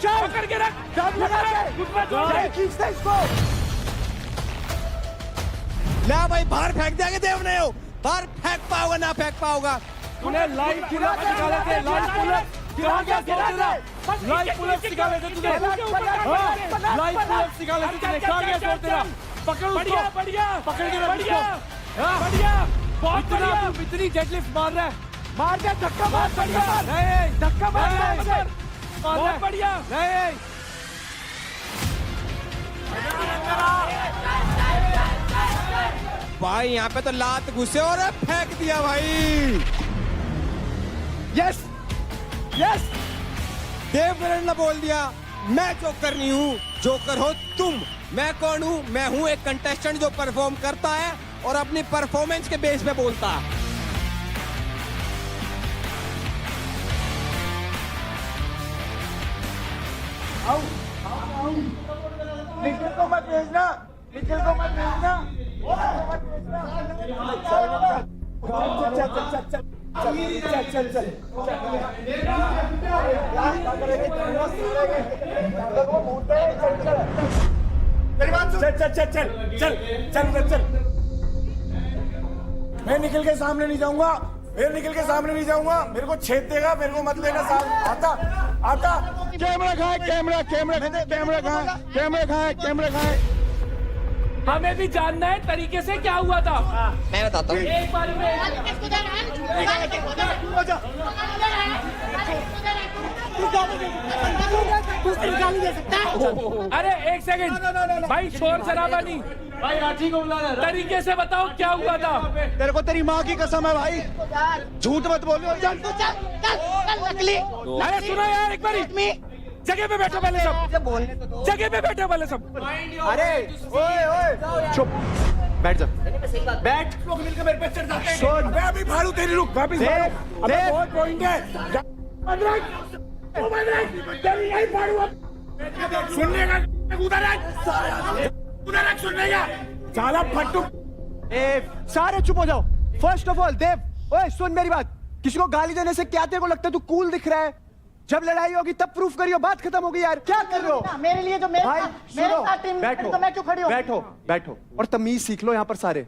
चल पकड़ के रख, दम लगा दे, यही खींच दे इसको। ले भाई बाहर फेंक दिया देव ने। बाहर फेंक पाओगा ना फेंक पाओगा। तूने लाइव पुलअप निकाले थे, लाइव पुलअप गिरा के तेरा लाइव पुलअप निकाले थे तूने। लाइव पुलअप निकाले थे तूने, कहां गया छोड़ तेरा? पकड़ उसको, बढ़िया बढ़िया, पकड़ के रख इसको। बढ़िया, बहुत बढ़िया। तू इतनी डेडलिफ्ट मार रहा है, मार दे, धक्का मार, धक्का मार, नहीं धक्का मार, बहुत बढ़िया। नहीं भाई यहाँ पे तो लात घुसे और फेंक दिया भाई। यस यस, देवकरण ने बोल दिया मैं जो करनी हूँ जोकर हो तुम। मैं कौन हूँ? मैं हूँ एक कंटेस्टेंट जो परफॉर्म करता है और अपनी परफॉर्मेंस के बेस पे बोलता है। निखिल को मत भेजना, निखिल को मत भेजना, मत भेजना। चल मैं निखिल के सामने नहीं जाऊंगा, मैं निखिल के सामने नहीं जाऊंगा। मेरे को छेद देगा, मेरे को मत लेना साथ। आता कैमरा कहाँ है? कैमरा कहाँ है? कैमरा कहाँ है? हमें भी जानना है तरीके से क्या हुआ था। मैं बताता हूँ। एक बार में अरे एक सेकंड भाई, शोर शराबा नहीं भाई। राठी को बुला तरीके से बताओ क्या हुआ था। तेरे को तेरी माँ की कसम है भाई, झूठ मत बोलो। अरे सुनो यार, एक बारी जगह पे बैठो पहले सब, जगह पे बैठो पहले सब। अरे ओए चुप, बैठ जा, बैठ। लोग मिलकर मेरे पे चढ़ जाते हैं। मैं अभी फाड़ू तेरी, रुक वापिस फाड़ू। अबे बहुत पॉइंट है। तेरी नहीं फाड़ू अब। सुनने का उधर सुनने का साला फट्टू। सारे चुप हो जाओ। फर्स्ट ऑफ ऑल देव, ओए सुन मेरी बात। किसी को गाली देने से क्या तेरे को लगता है तू कूल दिख रहा है? जब लड़ाई होगी तब प्रूफ करियो, बात खत्म होगी यार। क्या कर रहे हो? मेरे लिए जो भाई सुनो, बैठो, तो मैं क्यों खड़ी हूँ? बैठो और तमीज सीख लो यहाँ पर सारे।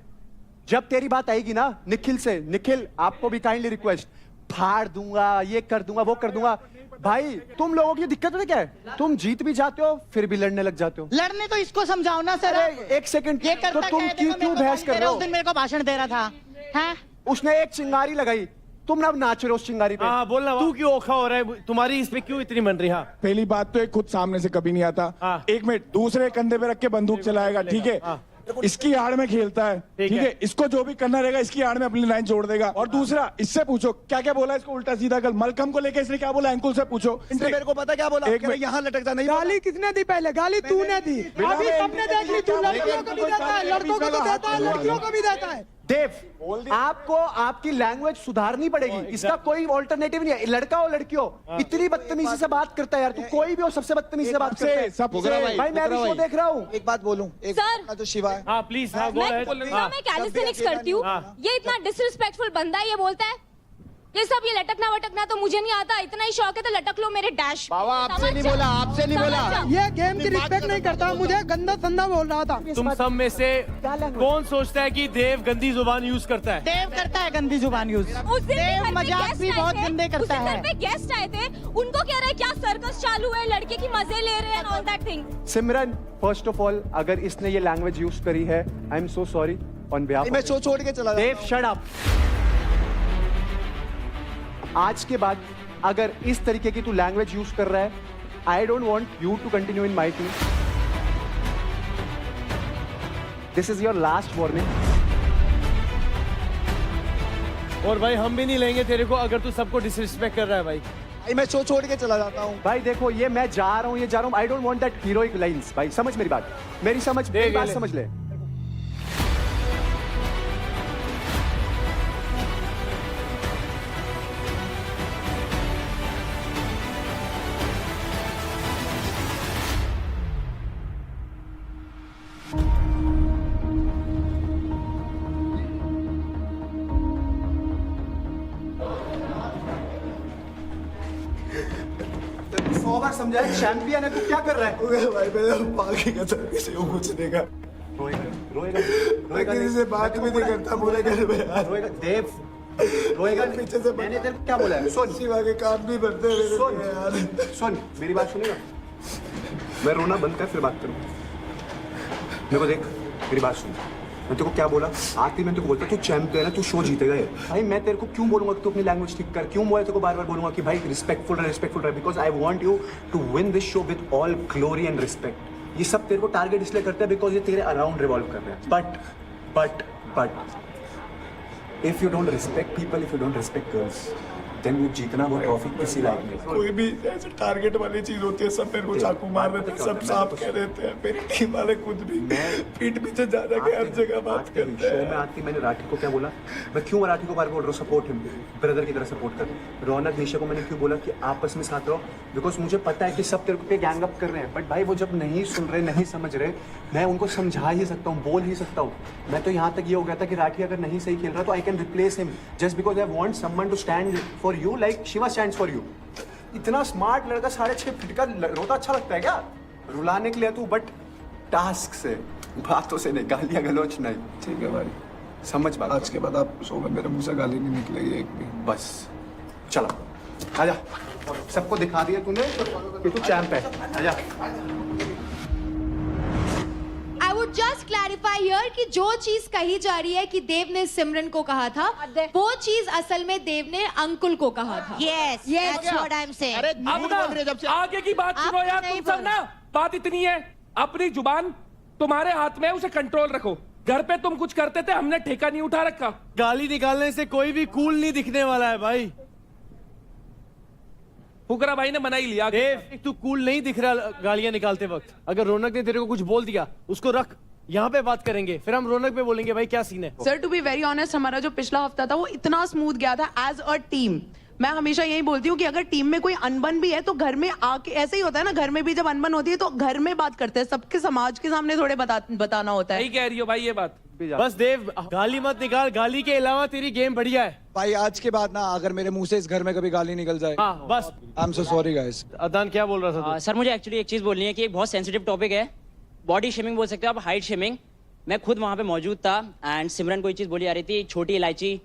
जब तेरी बात आएगी ना निखिल से, निखिल आपको भी काइंडली रिक्वेस्ट, फाड़ दूंगा, ये कर दूंगा, वो कर दूंगा। भाई तुम लोगों की दिक्कत है क्या है? तुम जीत भी जाते हो फिर भी लड़ने लग जाते हो। लड़ने तो इसको समझाओ ना सर। एक सेकंड, ये तो तुम क्यों बहस कर रहे हो? उस दिन मेरे को भाषण दे रहा था, हैं? उसने एक चिंगारी लगाई, तुम ना नाच रहे हो उस चिंगारी पे। हाँ बोलना, तू क्यों ओखा हो रहा है? तुम्हारी इसमें क्यों इतनी मन रही? हाँ पहली बात तो एक खुद सामने से कभी नहीं आता। एक मिनट, दूसरे कंधे पे रख के बंदूक चलाएगा, ठीक है? इसकी आड़ में खेलता है, ठीक है? इसको जो भी करना रहेगा इसकी आड़ में अपनी लाइन जोड़ देगा। और दूसरा, इससे पूछो क्या क्या बोला इसको उल्टा सीधा। कल मलकम को लेके इसने क्या बोला, एंकुल से पूछो। मेरे को पता क्या बोला? एक मिनट, यहाँ लटक जा। नहीं गाली किसने दी? पहले गाली तूने दी, अभी सबने देख ली। तू लड़कियों को भी देता है, लड़कों को भी देता है, लड़कियों को भी देता है। देव, आपको आपकी लैंग्वेज सुधारनी पड़ेगी, इसका कोई ऑल्टरनेटिव नहीं है। लड़का हो लड़की हो, इतनी बदतमीजी से बात करता है यार तू। कोई भी हो सबसे बदतमीजी से बात करता है। भाई मैं भी शो देख रहा हूँ। एक बात बोलूं, सर तो शिवा है। हाँ प्लीज, हाँ मैं कैलिस्थेनिक्स करती हूँ। ये इतना डिसरिस्पेक्टफुल बंदा है, ये बोलता है ये सब, ये लटकना वटकना तो मुझे नहीं आता। इतना ही शौक है तो लटक लो मेरे डैश। बाबा आपसे नहीं बोला, आपसे नहीं बोला। ये गेम की रिस्पेक्ट नहीं करता, मुझे गंदा संदा बोल रहा था। तुम सब में से कौन सोचता है कि देव गंदी जुबान यूज करता है? देव करता है गंदी जुबान यूज। देव मजाक भी बहुत गंदे करता है। घर पे गेस्ट आए थे, उनको कह रहा है क्या सर्कस चालू है, लड़के की मजे ले रहे हैं, all that thing. Simran, first of all अगर इसने ये लैंग्वेज यूज करी है, आई am so sorry on behalf. मैं शो छोड़ के चला। देव शट अप। आज के बाद अगर इस तरीके की तू लैंग्वेज यूज कर रहा है, I don't want you to continue in my team. This is your last warning. और भाई हम भी नहीं लेंगे तेरे को अगर तू सबको डिसरिस्पेक्ट कर रहा है भाई। मैं शो छोड़ के चला जाता हूँ। भाई देखो, ये मैं जा रहा हूँ, ये जा रहा हूँ। आई don't want that heroic lines. भाई समझ मेरी बात, मेरी समझ, मेरी बात समझ ले। समझाए, चैंपियन है तू, क्या कर रहा है? भाई मैं बाकी का सब किसी को कुछ देगा। रोएगा किसी से बात भी नहीं करता पूरे घर में यार। रोएगा देव, रोएगा पीछे से। मैंने तेरे को क्या बोला है? सुन, शिवा के काम भी बनते हैं सुन यार। सुन मेरी बात सुनेगा? मैं रोना बंद कर फिर बात करूँ। मेरे को देख, मेरी बात सुन। मैं तेरे को क्या बोला? आखिर मैं तेरे को बोलता तू चैंपियन है, तू शो जीतेगा ये। भाई मैं तेरे को क्यों बोलूंगा कि तू अपनी लैंग्वेज ठीक कर? क्यों मैं तेरे को बार-बार बोलूंगा कि भाई रिस्पेक्टफुल रहे, because I want you to win this show with all glory and respect. ये सब तेरे को टारगेट इसलिए करते हैं बिकॉज ये तेरे अराउंड रिवॉल्व कर रहे हैं। But if you don't respect people, if you don't respect girls, then वो जीतना वो ट्रॉफी किसी लायक नहीं। कोई भी ऐसे टारगेट वाली चीज होती है, सब मेरे को चाकू मार देते हैं, सब साफ कह देते हैं, मेरी टीम वाले खुद भी पीठ पीछे जा के हर जगह बात करते हैं। शो में आती मैंने राठी को क्या बोला, मैं क्यों राठी को बार बोल रहा हूँ सपोर्ट हिम, ब्रदर की तरह सपोर्ट कर। रौनक निशा को मैंने क्यों बोला कि आपस में साथ रहो, बिकॉज मुझे पता है कि सब तेरे को गैंग अप कर रहे हैं, बट भाई वो जब नहीं सुन रहे, नहीं समझ रहे, मैं उनको समझा ही सकता हूँ, बोल ही सकता हूँ। मैं तो यहाँ तक ये हो गया था कि राठी अगर नहीं सही खेल रहा तो I can replace him just because I want someone to stand for you like Shiva stands for you. इतना स्मार्ट लड़का 6.5 फीट का रोता अच्छा लगता है क्या? रुलाने के लिए तू, बट टास्क से, बातों से नहीं, गालियां गलौच नहीं। ठीक है भाई, समझ बात। आज के बाद आप शो में मेरे मुंह से गाली नहीं निकलेगी एक भी। बस चलो आजा, सबको दिखा दिया तूने कि तू चैंप है, आजा। I would just clarify here कि जो चीज कही जा रही है कि देव ने सिमरन को कहा था, वो चीज असल में देव ने अंकुल को कहा था। Yes, that's what I'm saying. अरे आगे की बात सुनो यार, तुम सब ना, बात इतनी है, अपनी जुबान तुम्हारे हाथ में, उसे कंट्रोल रखो। घर पे तुम कुछ करते थे, हमने ठेका नहीं उठा रखा। गाली निकालने से कोई भी कूल नहीं दिखने वाला है भाई। फुकरा भाई ने मना ही लिया। देव, तू कूल नहीं दिख रहा गालियां निकालते वक्त। अगर रौनक ने तेरे को कुछ बोल दिया, उसको रख, यहाँ पे बात करेंगे, फिर हम रौनक पे बोलेंगे भाई क्या सीन है। Sir to be very honest, हमारा जो पिछला हफ्ता था वो इतना स्मूथ गया था एज अ टीम। मैं हमेशा यही बोलती हूँ कि अगर टीम में कोई अनबन भी है तो घर में आके, ऐसे ही होता है ना, घर में भी जब अनबन होती है तो घर में बात करते हैं, सबके समाज के सामने थोड़े बताना होता है। सही कह रही हो भाई ये बात। बस देव, गाली मत निकाल, गाली के अलावा तेरी गेम बढ़िया है भाई। आज के बाद ना अगर मेरे मुंह से इस घर में कभी गाली निकल जाए, हाँ बस। I am so sorry guys. Adaan क्या बोल रहा था? सर मुझे एक्चुअली एक चीज बोलनी है कि एक बहुत सेंसिटिव टॉपिक है, बॉडी शेमिंग बोल सकते हो आप, हाइट शेमिंग। मैं खुद वहां पे मौजूद था एंड सिमरन कोई चीज बोली आ रही थी, छोटी इलायची,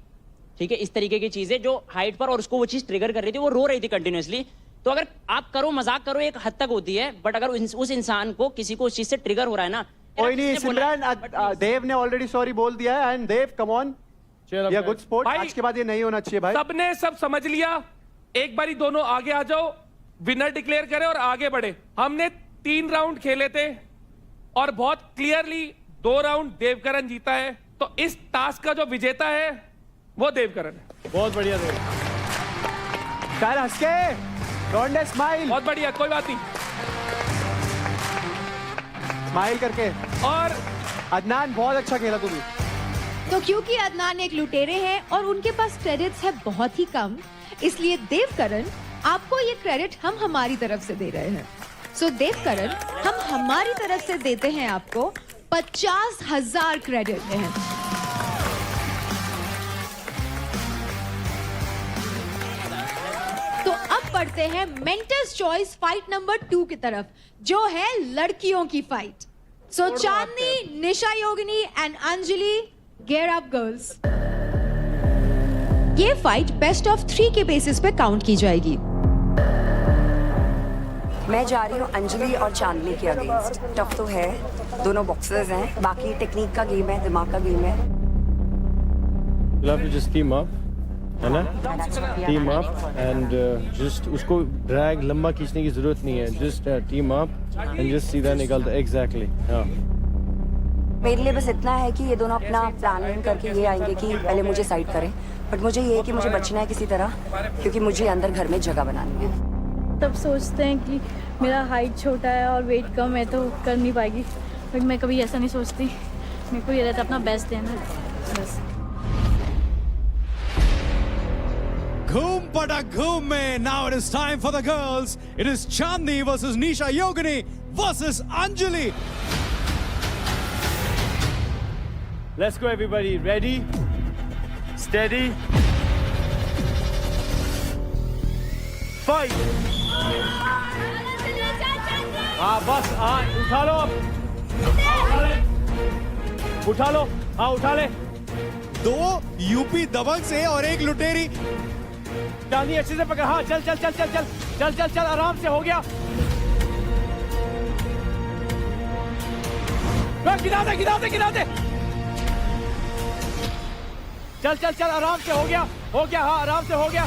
ठीक है, इस तरीके की चीजें जो हाइट पर, और उसको वो चीज ट्रिगर कर रही थी, वो रो रही थी कंटिन्यूअसली। तो अगर आप करो, मजाक करो, एक हद तक होती है, बट अगर उस इंसान को, किसी को उस चीज से ट्रिगर हो रहा है ना, कोई नहीं सिमरन, देव ने ऑलरेडी सॉरी बोल दिया है, एंड देव कम ऑन, ये गुड स्पोर्ट। आज के बाद ये नहीं होना चाहिए भाई। सबने सब समझ लिया, एक बारी दोनों आगे आ जाओ, विनर डिक्लेयर करें और आगे बढ़े। हमने 3 राउंड खेले थे और बहुत क्लियरली 2 राउंड देवकरण जीता है, तो इस टास्क का जो विजेता है वो देवकरण है। बहुत बढ़िया देव, कर हंस के, डोंट स्माइल। बहुत बढ़िया, कोई बात नहीं, स्माइल करके। और अदनान बहुत अच्छा खेला तू भी। तो क्योंकि अदनान एक लुटेरे हैं और उनके पास क्रेडिट्स है बहुत ही कम, इसलिए देवकरण आपको ये क्रेडिट हम हमारी तरफ से दे रहे हैं। सो देवकरण, हम हमारी तरफ से देते हैं आपको 50,000 क्रेडिट हैं। तो अब बढ़ते हैं मेंटर्स चॉइस फाइट नंबर 2 की तरफ, जो है लड़कियों की fight. So Chandni, Nisha Yogini and Anjali, gear up girls. ये फाइट बेस्ट ऑफ 3 के बेसिस पे काउंट की जाएगी। मैं जा रही हूँ अंजलि और चांदनी के अगेंस्ट। टफ तो है, दोनों बॉक्सर्स हैं, बाकी टेक्निक का गेम है, दिमाग का गेम है। You'll have to just team up, है ना? Team up and just उसको ड्रैग लंबा खींचने की जरूरत नहीं है, just team up and just सीधा निकालता exactly। हाँ। मेरे लिए बस इतना है कि ये दोनों अपना प्लानिंग करके ये आएंगे कि पहले मुझे साइड करें, बट मुझे ये है कि मुझे बचना है किसी तरह, क्योंकि मुझे अंदर घर में जगह बनानी है। तब सोचते हैं कि मेरा हाइट छोटा है और वेट कम है तो कर नहीं पाएगी, बट मैं कभी ऐसा नहीं सोचती। मेरे को ये रहता अपना बेस्ट देना, बस। Ghoom Pada Ghoom में now it is time for the girls. It is Chandni versus Nisha Yogini versus Anjali. Let's go everybody, ready, steady, fight. हाँ बस, हाँ उठा लो अब, उठा लो, हाँ उठा ले। 2 यूपी दबंग से और 1 लुटेरी। चांदी अच्छे से पकड़, हाँ चल चल चल चल चल चल चल चल, आराम से, हो गया। गिरा दे गिरा दे गिरा दे, चल चल चल, आराम से, हो गया, हाँ आराम से, हो गया।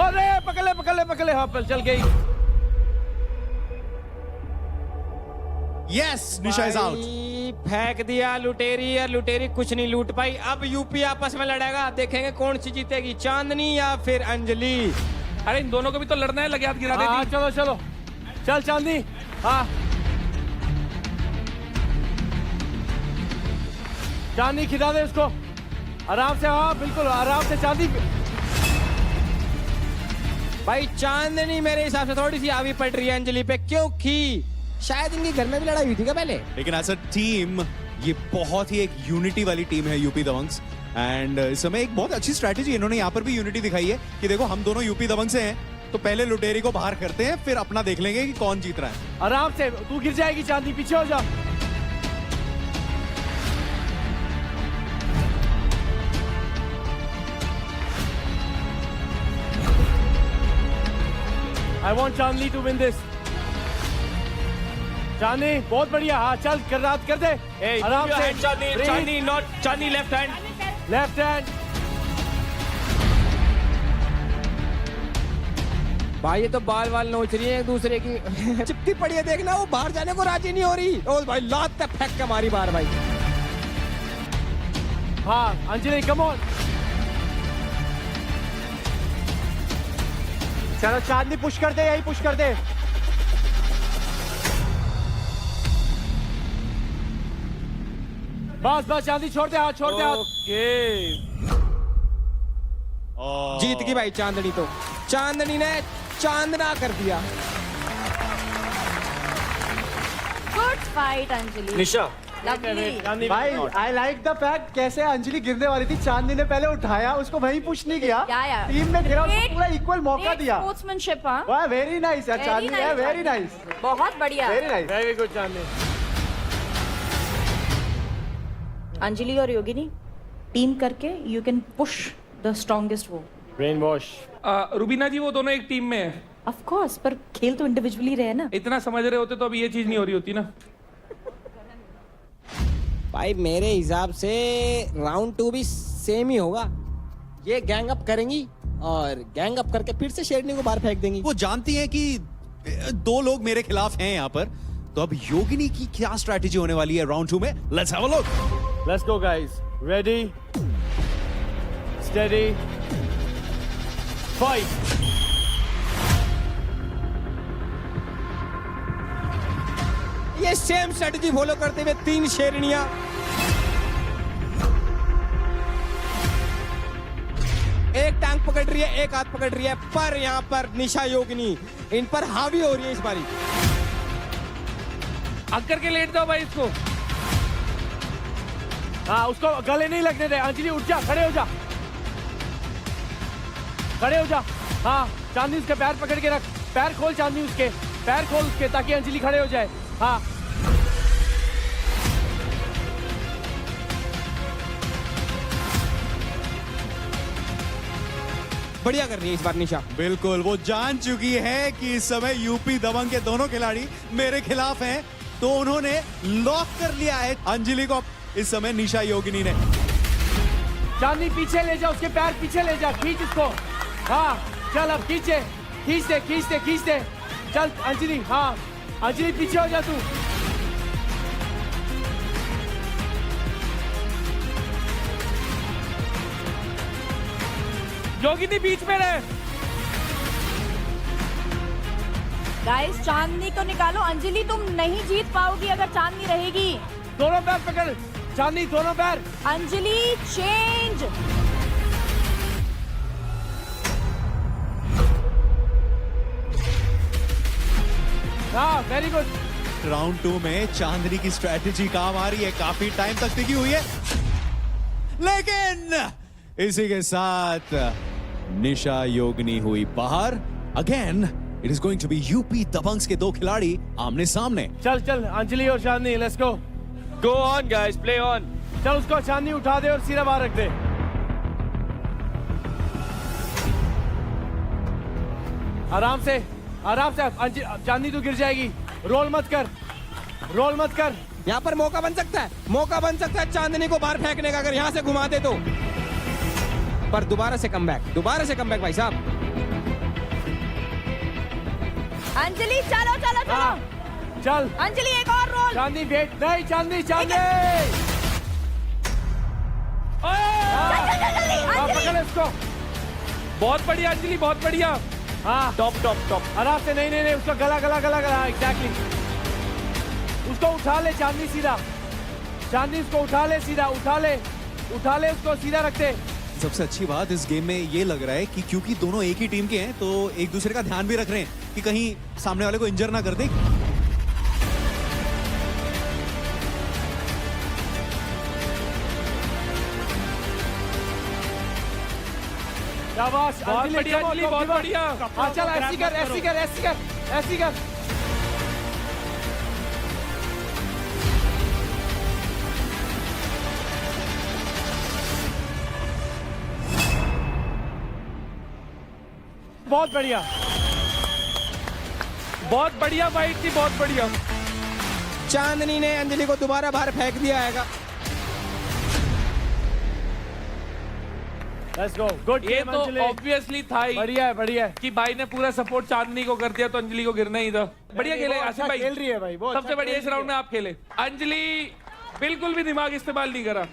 अरे पकड़ ले, हाँ चल गई। Yes, Nisha is out. फेंक दिया लुटेरी, और लुटेरी कुछ नहीं लूट पाई। अब यूपी आपस में लड़ेगा, देखेंगे कौन सी जीतेगी, चांदनी या फिर अंजलि। अरे इन दोनों को भी तो लड़ना है, लगे हाथ गिरा हाँ, देती। चलो चलो चल चांदनी। हाँ चांदनी खिला दे उसको आराम से। हाँ बिल्कुल आराम से चांदनी। भाई चांदनी मेरे हिसाब से थोड़ी सी आवी पड़ रही है अंजलि पे, क्योंकि शायद इनके घर में भी लड़ाई हुई थी क्या पहले। लेकिन एज अ टीम ये बहुत ही एक यूनिटी वाली टीम है यूपी दबंग्स, एंड इस समय एक बहुत अच्छी स्ट्रैटेजी इन्होंने यहाँ पर भी यूनिटी दिखाई है कि देखो हम दोनों यूपी दबंग से हैं, तो पहले लुटेरी को बाहर करते हैं, फिर अपना देख लेंगे कि कौन जीत रहा है। आराम से, तू गिर जाएगी चांदनी, पीछे हो जा। I want Chandni to win this. चांदनी बहुत बढ़िया। हाँ चल कर रात कर दे आराम से। Chandni not Chandni, left hand, left hand. भाई ये तो बाल बाल नोच रही है एक दूसरे की। चिपटी पड़ी है, देखना वो बाहर जाने को राजी नहीं हो रही। ओ भाई लात तक फेंक के मारी बार भाई। हाँ अंजलि कम ऑन। चलो चांदनी पुश कर दे, यही पुश कर दे। बस बस चांदनी छोड़ दे हाथ, छोड़ दे हाथ। जीत गई भाई चांदनी, तो चांदनी ने चांदना कर दिया। Good fight Anjali. निशा भाई आई लाइक द फैक्ट कैसे अंजलि गिरने वाली थी, चांदनी ने पहले उठाया उसको, वहीं पुश नहीं किया, टीम में गिरा उसको पूरा इक्वल मौका दिया। स्पोर्ट्समैनशिप। वाह वेरी नाइस यार चांदनी, है वेरी नाइस, बहुत बढ़िया, very nice, very good Chandni. Anjali और योगिनी टीम करके you can push the strongest वो। Brainwash. रुबीना जी वो दोनों एक टीम में है। ऑफ कोर्स, पर खेल तो इंडिविजुअली रहे ना। इतना समझ रहे होते तो अभी ये चीज नहीं हो रही होती ना। भाई मेरे हिसाब से राउंड 2 भी सेम ही होगा। ये गैंग अप करेंगी और गैंग अप करके फिर से शेरनी को बाहर फेंक देंगी। वो जानती हैं कि 2 लोग मेरे खिलाफ हैं यहाँ पर, तो अब योगिनी की क्या स्ट्रैटेजी होने वाली है राउंड 2 में, let's have a look. Let's go guys, ready steady fight. ये सेम स्ट्रेटजी फॉलो करते हुए 3 शेरनियां। एक टांग पकड़ रही है, एक हाथ पकड़ रही है, पर यहाँ पर निशा योगिनी इन पर हावी हो रही है इस बारी। अक्कर के लेट दो भाई इसको। हाँ उसको गले नहीं लगने दे। अंजलि उठ जा, खड़े हो जा, खड़े हो जा। हाँ चांदनी उसके पैर पकड़ के रख, पैर खोल चांदनी, उसके पैर खोल उसके, ताकि अंजलि खड़े हो जाए। हाँ बढ़िया कर रही है इस बार निशा। बिल्कुल, वो जान चुकी है कि इस समय यूपी दबंग के दोनों खिलाड़ी मेरे खिलाफ हैं, तो उन्होंने लॉक कर लिया है अंजलि को इस समय निशा योगिनी ने। चांदनी पीछे ले जा, उसके पैर पीछे ले जा, खींच उसको। हाँ चल अब खींचे, खींच दे, खींच दे, खींच दे। चल अंजलि, हाँ अंजलि पीछे हो जा तू। योगिनी बीच में रहे। गाइस चांदनी को निकालो। अंजलि तुम नहीं जीत पाओगी अगर चांदनी रहेगी। दोनों पैर पकड़ चांदनी, दोनों पैर। अंजलि चेंज। हाँ वेरी गुड। राउंड 2 में चांदनी की स्ट्रैटेजी काम आ रही है, काफी टाइम तक टिकी हुई है, लेकिन इसी के साथ निशा योगिनी हुई बाहर। Again it is going to be UP Dabangs के 2 खिलाड़ी आमने सामने। चल चल अंजलि और Chandni, let's go. Go on guys, play on. चल उसको चांदनी उठा दे और सीधा बाहर रख दे। आराम से, आराम से। चांदनी तू गिर जाएगी, रोल मत कर, रोल मत कर। यहाँ पर मौका बन सकता है, मौका बन सकता है चांदनी को बाहर फेंकने का, अगर यहाँ से घुमा दे तो। पर दोबारा से कमबैक, दोबारा से कमबैक भाई साहब। अंजलि चलो चलो चलो। चल अंजलि एक और रोल। चांदनी वेट नहीं, चांदनी चांदनी पकड़ इसको। बहुत बढ़िया अंजलि, बहुत बढ़िया। हाँ टॉप टॉप टॉप आराम से। नहीं नहीं नहीं, उसका गला गला गला गला एग्जैक्टली। उसको उठा ले चांदनी सीधा, चांदनी उसको उठा ले सीधा, उठा ले उसको सीधा रखते। सबसे अच्छी बात इस गेम में ये लग रहा है कि क्योंकि दोनों एक ही टीम के हैं तो एक दूसरे का ध्यान भी रख रहे हैं कि कहीं सामने वाले को इंजर ना कर दे। शाबाश बहुत बढ़िया अंजलि, बहुत बढ़िया। हाँ चल ऐसी कर ऐसी कर ऐसी कर ऐसी कर। बहुत बढ़िया, बहुत बढ़िया फाइट थी, बहुत बढ़िया। चांदनी ने अंजलि को दोबारा बाहर फेंक दिया है। लेट्स गो, गुड ये गेम तो अंजलि। ऑब्वियसली था ही। बढ़िया है बढ़िया है कि भाई ने पूरा सपोर्ट चांदनी को कर दिया तो अंजलि को गिरना ही था। बढ़िया खेले वो आसिफ अच्छा भाई, खेल रही है भाई, वो सबसे अच्छा बढ़िया खेल इस रही राउंड में आप खेले। अंजलि बिल्कुल भी दिमाग इस्तेमाल नहीं करा।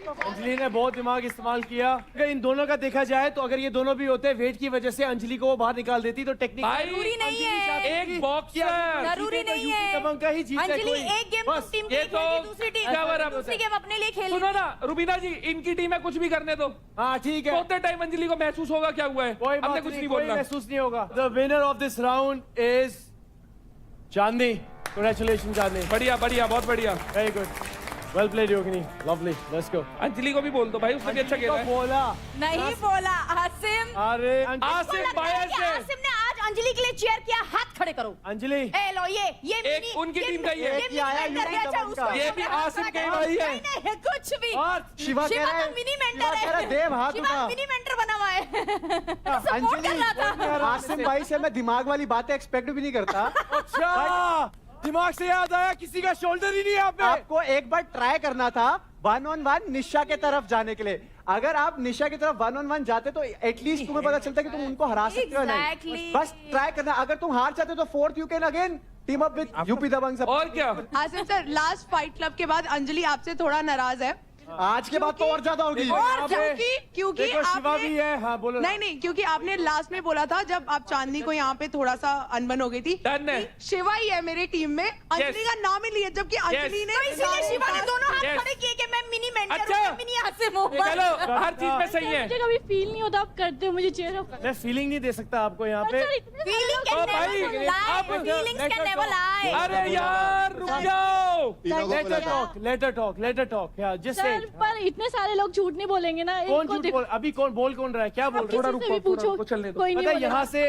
अंजलि ने बहुत दिमाग इस्तेमाल किया। अगर इन दोनों का देखा जाए तो अगर ये दोनों भी होते वेट की वजह से अंजलि को वो बाहर निकाल देती तो टेक्निक भाई, जरूरी नहीं है, एक बॉक्सर जरूरी नहीं है। दबंग का ही जीत है अंजलि कोई। एक गेम बस, टीम के ये लिए तो खेलेगी, दूसरी टीम क्या बराबर दूसरी है। गेम अपने लिए खेल सुनो ना रुबीना जी, इनकी टीम है, कुछ भी करने दो। हाँ ठीक है, सोते टाइम अंजलि को महसूस होगा क्या हुआ है। कोई हमने बात कुछ नहीं कोई बोलना। महसूस नहीं होगा। The winner of this round is Chandni. Congratulation Chandni, बढ़िया बढ़िया, बहुत बढ़िया। Very good, well played Yogini, lovely. Let's go. Anjali को भी बोल दो भाई, उसने भी अच्छा खेला है। बोला नहीं बोला आसिम। अरे आसिफ बायर से आसिम ने आज अंजलि के लिए चेयर किया, हाथ खड़े करो। अंजलि ए लो ये एक उनकी टीम का ही है। ये आया ये भी आसिफ के भाई है। नहीं कुछ भी। और शिवा कह रहा है, मिनी शिवा कह रहा है मेंटर देव हाथ शिवा उठा। मिनी मेंटर बना हुआ है। सपोर्ट कर रहा था। आसिम भाई से मैं दिमाग वाली बातें एक्सपेक्ट भी नहीं करता। अच्छा दिमाग से याद आया, किसी का शोल्डर ही नहीं है यहाँ पे। आपको एक बार ट्राई करना था 1-on-1 निशा के तरफ जाने के लिए। अगर आप निशा की तरफ 1-on-1 जाते तो एटलीस्ट तुम्हें पता चलता कि तुम उनको हरा सकते हो नहीं। बस ट्राई करना। अगर तुम हार जाते तो fourth you can again team up with UP Dabang सब। और क्या Asim sir, last fight club के बाद अंजलि आपसे थोड़ा नाराज है। आज के बाद तो और ज्यादा होगी। और क्योंकि देखो, शिवा आपने भी है। हाँ बोलो। नहीं क्योंकि आपने लास्ट में बोला था जब आप चांदनी को यहाँ पे थोड़ा सा अनबन हो गई थी, Done है। कि शिवा ही है मेरी टीम में, अंजलि का नाम ही लिया, जबकि अंजलि ने तो इसीलिए शिवा ने दोनों हाथ Yes. खड़े किए कि मैं मिनी मेंटर अच्छा। हूँ, मिनी आसिम हूँ। चलो हर चीज में सही है। मुझे कभी फील नहीं होता, आप करते हो मुझे चेयर अप। मैं फीलिंग नहीं दे सकता आपको यहाँ पे। फीलिंग कैन भाई, never lie, feelings can never लाई। अरे यार रुक जाओ। लेटर टॉक या जस्ट सर पर इतने सारे लोग झूठ नहीं बोलेंगे ना। कौन इनको झूठ देखो, बोल, अभी कौन बोल रहा है, क्या बोल रहा है? किसी से भी पूछो, कोई नहीं पता है बोलेगा। यहाँ से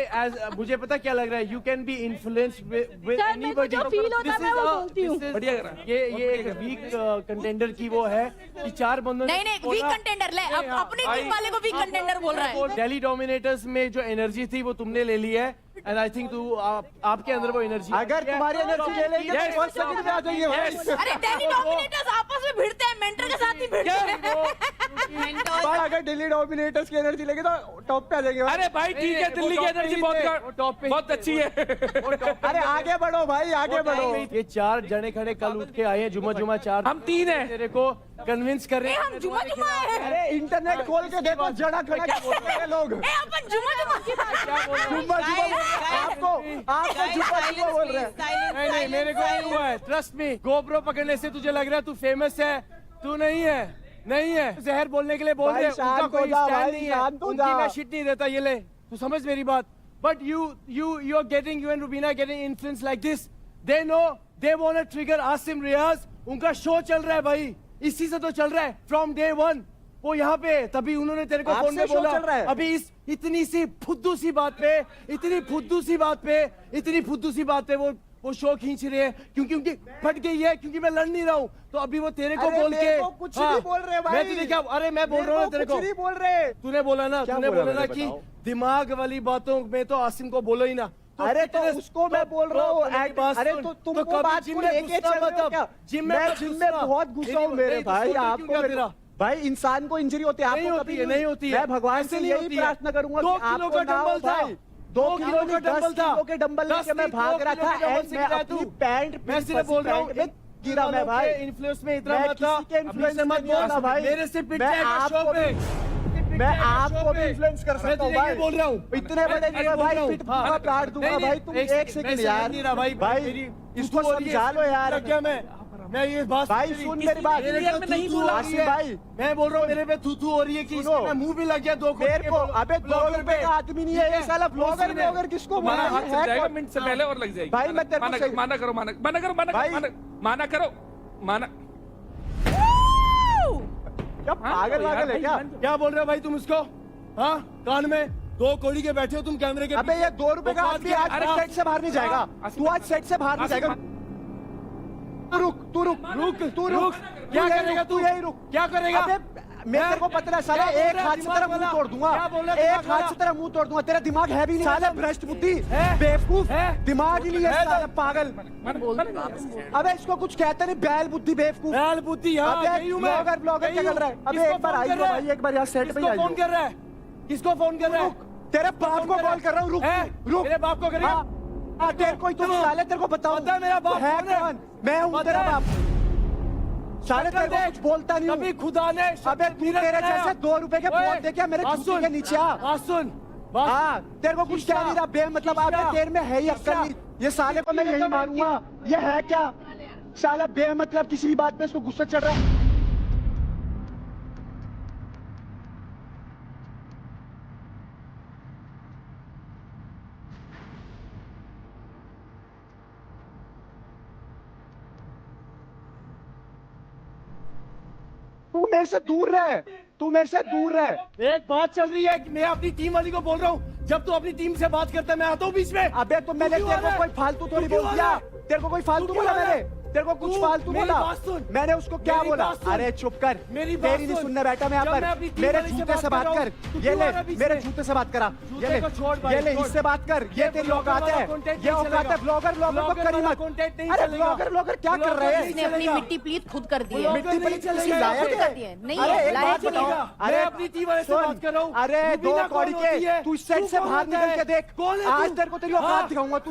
मुझे पता क्या लग रहा है, you can be influenced with sir, मेरे को जो feel होता है मैं वो बोलती हूँ। बढ़िया करा। ये एक वीक कंटेंडर की वो है कि 4 बंदों ने नहीं वीक कंटेंडर ले, अब अपनी टीम वाले को वीक कंटेंडर बोल रहा है। दिल्ली डोमिनेटर्स में जो एनर्जी थी वो तुमने ले ली है, एंड आई थिंक तू आपके अंदर वो एनर्जी। अगर तुम्हारी एनर्जी ले लेंगे तो फर्स्ट सेकंड में आ जाएंगे भाई। अरे दिल्ली डोमिनेटर्स आपस में भिड़ते हैं, मेंटर के साथ ही भिड़ते हैं। भाई अगर दिल्ली डोमिनेटर्स की एनर्जी लेंगे तो टॉप पे आ जाएंगे भाई। अरे भाई ठीक है, दिल्ली की एनर्जी बहुत अच्छी है। अरे आगे बढ़ो भाई, आगे बढ़ो। ये 4 जने खड़े कल उठ के आए हैं, जुमा 4। हम 3 हैं। तेरे को कन्विंस कर रहे हैं। हम जुमा है। अरे इंटरनेट खोल के देखो, जड़ा खड़ा क्या बोलते हैं लोग। अपन जुमा की बात क्या बोल रहे हैं? आपको जुमा बोल रहे हैं। नहीं मेरे को नहीं हुआ है, ट्रस्ट मी। गोप्रो पकड़ने से तुझे लग रहा है तू फेमस है, तू नहीं है। जहर बोलने के लिए बोल रहे हैं, उनका कोई स्टैंड नहीं है, उनकी मैं शिट नहीं देता। ये ले तू समझ मेरी बात। But you are getting, you and Rubina getting influence like this. They know they want to trigger Asim Riaz. उनका शो चल रहा है भाई, इसी से तो चल रहा है फ्रॉम डे 1। वो यहाँ पे तभी उन्होंने तेरे को फोन में बोला। अभी इस इतनी सी फुद्दू सी बात पे वो शो खींच रहे हैं, क्योंकि उनकी फट गई है, क्योंकि मैं लड़ नहीं रहा हूँ। तो अभी वो तेरे को बोल के कुछ नहीं बोल रहे भाई। मैं तुझे क्या, अरे मैं बोल रहा हूँ तेरे को, कुछ नहीं बोल रहे। तूने बोला ना कि दिमाग वाली बातों में तो आसिम को बोलो ही ना। अरे तो उसको मैं बोल रहा हूँ। अरे तो तुम वो बात को लेके चल रहे हो क्या? जिम में बहुत गुस्सा हूँ मेरे भाई। आपको भाई इंसान को इंजरी होती है, आपको नहीं होती है। मैं भगवान से यही प्रार्थना करूंगा कि आपको ना हो भाई। 2 2 किलो का डंबल था, के डंबल लेके मैं भाग रहा था एंड मैं अपनी पैंट मैं सिर्फ बोल रहा हूँ गिरा मैं भाई इन्फ्लुएंस में इतना मैं मत था, किसी के influence से मत में नहीं बोल था भाई। मेरे से पिट मैं जाएगा आपको शो पे, मैं आपको भी इन्फ्लुएंस कर सकता हूँ भाई। बोल रहा हूँ इतने बड़े नहीं है भाई, पिट दूंगा, काट दूंगा भाई। तुम एक सेकंड यार भाई, इसको समझा लो यार। क्या मैं ये बात भाई सुन मेरी बात, नहीं बोला आसिफ भाई मैं बोल रहा हूँ मेरे पे थू हो रही है कि इसमें मुंह भी लग गया 2 मेरे को। अबे 2 रुपए का आदमी नहीं है ये साला ब्लॉगर किसको हमारा बोला हाथ चल जाएगा मिनट से पहले और लग जाएगी। भाई मैं तेरे को सही- माना करो क्या पागल वागल है क्या? क्या बोल रहे हो भाई तुम इसको? हाँ कान में 2 कौड़ी के बैठे हो तुम कैमरे के अबे ये 2 रुपए का आदमी आज सेट से बाहर नहीं जाएगा। तू आज सेट से बाहर नहीं जाएगा। तू रुक क्या करेगा तू? यही रुक। क्या करेगा? अबे मैं तेरे को पता है साला, एक हाथ से तेरा मुंह तोड़ दूंगा, एक हाथ से तेरा मुंह तोड़ दूंगा। तेरा दिमाग है भी नहीं साला, भ्रष्ट बुद्धि, बेवकूफ, दिमाग ही नहीं है साला, पागल। अबे इसको कुछ कहते नहीं, बैल बुद्धि, बेवकूफ, बैल बुद्धि। ब्लॉगर क्या कर रहा है? अबे एक बार आइए भाई, एक बार यहाँ सेट पे फोन कर रहा है? किसको फोन कर रहा है? तेरे बाप को कॉल कर रहा हूँ। रुक मेरे बाप को करेगा? तेरे को तो साले, तेरे को बताऊं मेरा बाप है कौन? मैं हूँ तेरा बाप साले। तेरे को कुछ बोलता नहीं कभी खुदा ने अबे तू तेरे जैसे 2 रुपए के फोन देके मेरे जूते के नीचे आ। सुन हाँ तेरे को कुछ कह नहीं रहा बे, मतलब आप तेरे में है ही अक्ल नहीं। ये साले को मैं यही मारूंगा। ये है क्या साला बे, मतलब किसी भी बात पे इसको गुस्सा चढ़ रहा है। तू मेरे से दूर रह, तू मेरे से दूर रह। एक बात चल रही है कि मैं अपनी टीम वाली को बोल रहा हूँ, जब तू अपनी टीम से बात करता है मैं आता हूँ बीच में। अबे तो मैंने तेरे को कोई फालतू थोड़ी बोल दिया, तेरे को कोई फालतू बोला मैंने? तेरे को कुछ फालतू बोला? मैंने उसको क्या बोला? अरे चुप कर, मेरी नहीं सुनने बैठा मैं यहाँ पर। मेरे जूते से बात कर, ये ले मेरे जूते से बात करा, ये ले इससे बात कर। ये तेरी औकात है, ये औकात है। ब्लॉगर को करी मत। अरे ब्लॉगर क्या कर रहे हैं? इसने अपनी मिट्टी प्लीत खुद कर दी है। मिट्टी प्लीत किसी लायक है? नहीं अरे है, एक लायक बात ही नहीं बताओ, है। अरे अपनी टीम वाले से बात कर रहा हूँ। अरे 2 कौड़ी के तू सेट से बाहर निकल के देख, आज तेरे को तेरी औकात दिखाऊंगा। तू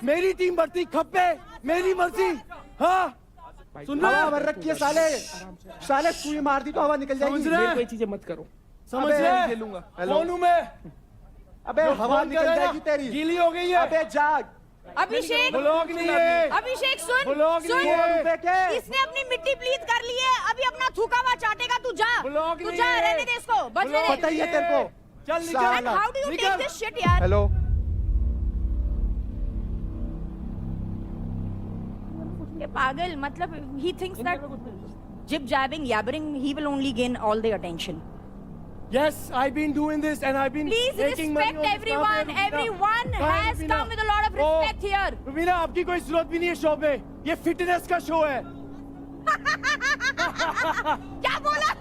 मेरी टीम बढ़ती खप्पे, मेरी मर्जी। हाँ सुन रहा हवा भर रखी है साले, साले सुई मार दी तो हवा निकल जाएगी। कोई चीजें मत करो, समझ रहे? खेलूंगा। कौन हूँ मैं? अबे हवा निकल जाएगी तेरी, गीली हो गई है। अबे जाग। अभिषेक ब्लॉग नहीं है, अभिषेक सुन ब्लॉग सुन, नहीं है। इसने अपनी मिट्टी प्लीत कर ली है, अभी अपना थूका हुआ चाटेगा। तू जा, ब्लॉग तू नहीं जा, है। रहने दे इसको, बच ब्लॉग रहे। पता ही है तेरे को। चल साला। निकल। How do you take this shit यार? हेलो ये पागल, मतलब he thinks that jib jabbing, yabbering, he will only gain all the attention. Yes, I've been doing this and I've been Please making money respect on this. everyone. Everyone has Rubina. come with a lot of respect here. Rubina आपकी कोई जरूरत भी नहीं है show पे, ये fitness का show है। क्या बोला?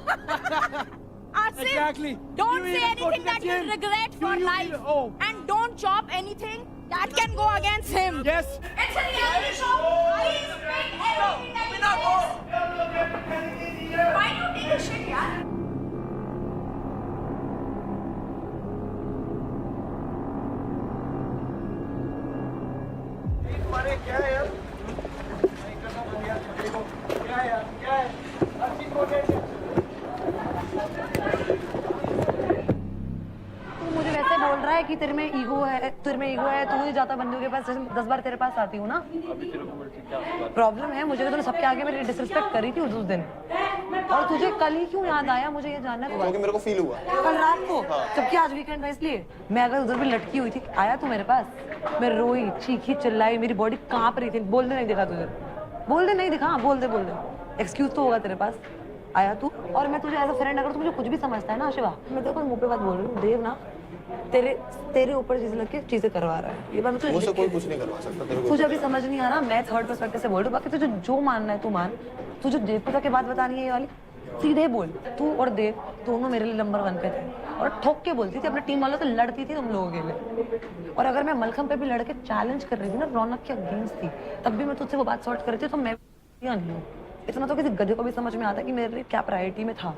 Asif, Exactly. don't You say even go to anything the that you'll gym. regret for You life, even- oh. and don't chop anything that can go against him. Yes. It's a reality show. Please make everything that he does. Why do you take a shit, yaar? तू मुझे वैसे बोल रहा है कि तेरे में ego है, तू मुझे जाता बंदों के पास 10 बार तेरे पास आती हूँ ना। प्रॉब्लम है मुझे, तूने सबके आगे मेरी डिसरिस्पेक्ट करी थी उस दिन, और तुझे कल ही क्यों याद आया मुझे ये जानना है। क्योंकि मेरे को फील हुआ कल रात को, जबकि आज वीकेंड था इसलिए। मैं अगर उधर भी लटकी हुई थी, आया तू मेरे पास, मैं रोई, चीखी, चिल्लाई, मेरी बॉडी कांप रही थी। बोलने नहीं दिखा तुझे, बोल दे नहीं दिखा, बोल दे एक्सक्यूज तो होगा तेरे पास। आया तू, और मैं तुझे एज अ फ्रेंड, अगर तू मुझे कुछ भी समझता है ना शिवा, मैं तेरे को मुंह पे बात बोल रही हूँ, देव ना तेरे ऊपर चीजें लग के चीजें करवा रहा है। ये बात मुझे मुझसे कोई कुछ नहीं करवा सकता तेरे को। तुझे अभी समझ नहीं आ रहा, मैं थर्ड पर्सपेक्टिव से बोल रही हूँ। बाकी तुझे जो मानना है तू मान। तुझे देव पूजा के बाद बतानी है ये वाली, सीधे बोल। तू और देव दोनों मेरे लिए नंबर 1 पे थे, और ठोक के बोलती थी अपने टीम वालों से, लड़ती थी तुम लोगों के लिए। और अगर मैं मलखम पे भी लड़के चैलेंज कर रही थी ना, रौनक के अगेंस्ट थी, तब भी मैं तुझसे वो बात सॉर्ट कर रही थी। तो मैं नहीं हूँ, इतना तो किसी गधे को भी समझ में आता कि मेरे लिए क्या प्रायोरिटी में था,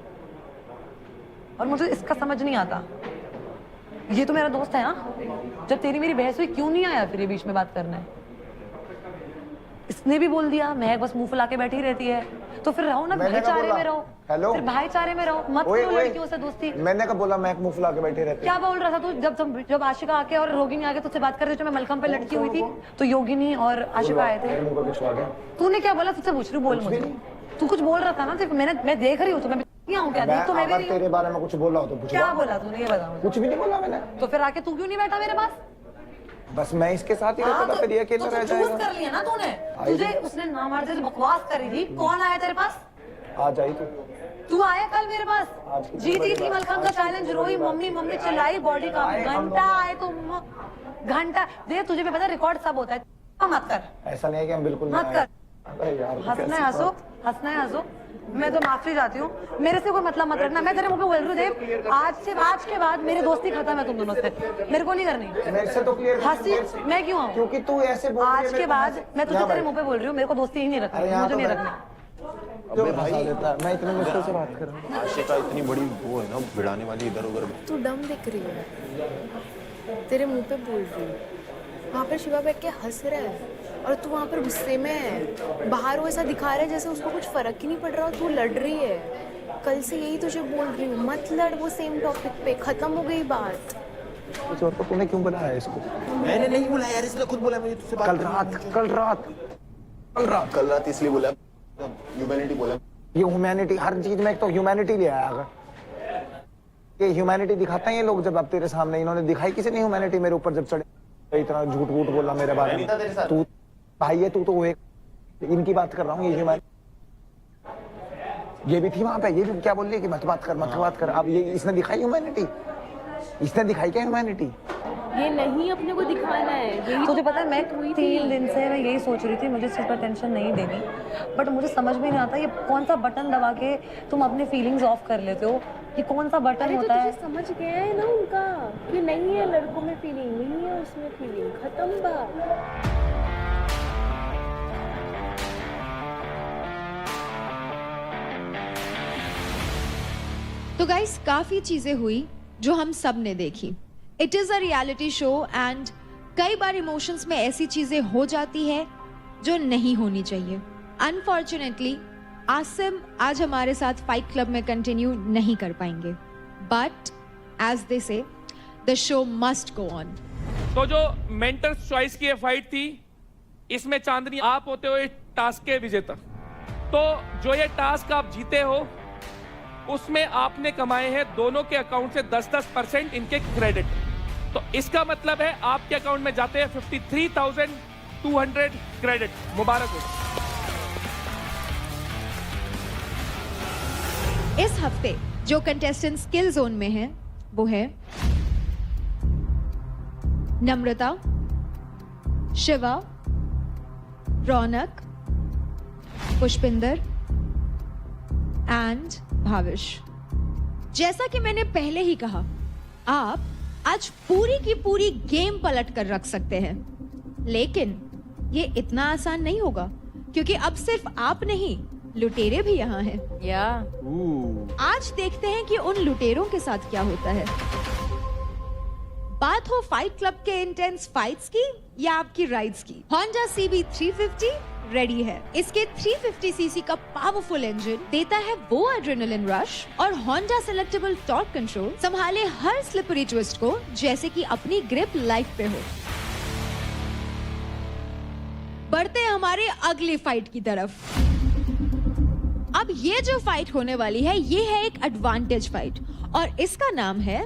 और मुझे इसका समझ नहीं आता। ये तो मेरा दोस्त है ना, जब तेरी मेरी बहस हुई क्यों नहीं आया फिर ये बीच में बात करने? इसने भी बोल दिया मैं बस मुंह फुला के बैठी रहती है, तो फिर रहो ना भाईचारे में रहो। हेलो, फिर भाईचारे में रहो, मत करो लड़कियों से दोस्ती। मैंने कब बोला मैं मुंह फुला के बैठी रहती? क्या बोल रहा था तू जब आशिका आके और रोगिनी आके तुझसे बात कर रहे थे, मैं मलखम पे लटकी हुई थी तो योगिनी और आशिका आए थे। तूने क्या बोला? तुझसे पूछ रही, बोल मुझे। तू कुछ बोल रहा था ना, सिर्फ मैं देख रही हूँ तुम्हें। क्या देख तो मैं भी नहीं। तेरे बारे में कुछ बोला हो तो पूछ। क्या बोला तूने, ये बता मुझे। कुछ भी नहीं बोला मैंने। तो फिर आके तू क्यों नहीं बैठा मेरे पास? बस मैं इसके साथ ही रहता था, फिर ये अकेला रह जाएगा। कर लिया ना तूने, तुझे उसने ना मारते तो बकवास करी थी। कौन आया तेरे पास? आज आई तू आया कल मेरे पास, जीती थी मलखम का चैलेंज, रोई मम्मी मम्मी चिल्लाई, बॉडी का घंटा आए तो घंटा दे। तुझे भी पता रिकॉर्ड सब होता है, मत कर। ऐसा नहीं है कि हम बिल्कुल मत कर। हंसना है हंसो, हंसना है हंसो। मैं तो माफी चाहती हूँ, मेरे से कोई मतलब मत रखना। मैं तेरे मुंह पे बोल रही हूँ देव, आज के बाद मेरी दोस्ती खत्म है तुम दोनों से, मेरे को नहीं करनी। मेरे से तो क्लियर हंसी मैं क्यों आऊँ? क्योंकि तू ऐसे बोल रही है। आज के बाद मैं तुझे तेरे मुंह पे बोल रही हूँ, मेरे को दोस्ती ही नहीं रखनी, मुझे नहीं रखनी। अबे भाई मैं इतने मुश्किल से बात कर रहा हूँ। आशिका इतनी बड़ी वो है ना, भिड़ाने वाली इधर उधर। तू डम दिख रही है, तेरे मुंह पे बोल रही है, वहाँ पर शिवा बैठ के हंस रहा है और तू वहाँ पर गुस्से में है। बाहर वो ऐसा दिखा रहा है जैसे उसको कुछ फर्क ही नहीं पड़ रहा, तू लड़ रही है। कल से यही तुझे बोल रही हूँ, मत लड़ वो सेम टॉपिक पे, खत्म हो गई बात। कुछ और तो तूने क्यों बुलाया इसको? मैंने नहीं बुलाया यार, इसने खुद बोला मुझे तुझसे बात। कल रात इसलिए बोला, ह्यूमैनिटी बोला। ये ह्यूमैनिटी हर चीज में, एक तो ह्यूमैनिटी ले आया। अगर ये ह्यूमैनिटी दिखाते हैं ये लोग, जब अब तेरे सामने इन्होंने दिखाई किसी ने ह्यूमैनिटी मेरे ऊपर जब चढ़े, इतना झूठ वूठ बोला मेरे बारे में। तू भाई है, तू तो एक इनकी बात कर रहा हूँ। ये ह्यूमैनिटी ये भी थी वहां पे, ये भी क्या बोल रही है कि मत बात कर। अब ये इसने दिखाई ह्यूमैनिटी, इसने दिखाई क्या ह्यूमैनिटी? ये नहीं अपने को दिखाना है। तुझे पता है मैं 3 दिन से मैं यही सोच रही थी, मुझे इस चीज़ पर टेंशन नहीं देनी, बट मुझे समझ में नहीं आता ये कौन सा बटन दबा के तुम अपने फीलिंग्स ऑफ कर लेते हो। ये कौन सा बटन होता है? समझ गया है ना उनका कि नहीं है लड़कों में फीलिंग, नहीं है उसमें फीलिंग, खत्म बात। तो गाइस काफी चीजें हुई जो हम सब ने देखी। It is a reality show and कई बार इमोशंस में ऐसी चीजें हो जाती है जो नहीं होनी चाहिए। अनफॉर्चुनेटली आसिम आज हमारे साथ फाइट क्लब में कंटिन्यू नहीं कर पाएंगे, बट एज दे से the show must go on. तो जो मेंटर्स चॉइस की ये फाइट थी, इसमें चांदनी आप होते हो इस टास्क के विजेता। तो जो ये टास्क आप जीते हो उसमें आपने कमाए हैं दोनों के अकाउंट से 10% इनके क्रेडिट। तो इसका मतलब है आपके अकाउंट में जाते हैं 53,200 क्रेडिट। मुबारक हो। इस हफ्ते जो कंटेस्टेंट स्किल जोन में है वो है नम्रता, शिवा, रौनक, पुष्पिंदर एंड भाविश। जैसा कि मैंने पहले ही कहा, आप आज पूरी की पूरी गेम पलट कर रख सकते हैं, लेकिन ये इतना आसान नहीं होगा क्योंकि अब सिर्फ आप नहीं, लुटेरे भी यहाँ हैं। आज देखते हैं कि उन लुटेरों के साथ क्या होता है। बात हो फाइट क्लब के इंटेंस फाइट्स की या आपकी राइड्स की, Honda CB 350 रेडी है। इसके 350 सीसी का पावरफुल इंजन देता है वो एड्रेनलिन रश और Honda सेलेक्टेबल टॉर्क कंट्रोल संभाले हर स्लिपरी ट्विस्ट को जैसे कि अपनी ग्रिप लाइफ पे हो। बढ़ते हैं हमारे अगली फाइट की तरफ। अब ये जो फाइट होने वाली है ये है एक एडवांटेज फाइट और इसका नाम है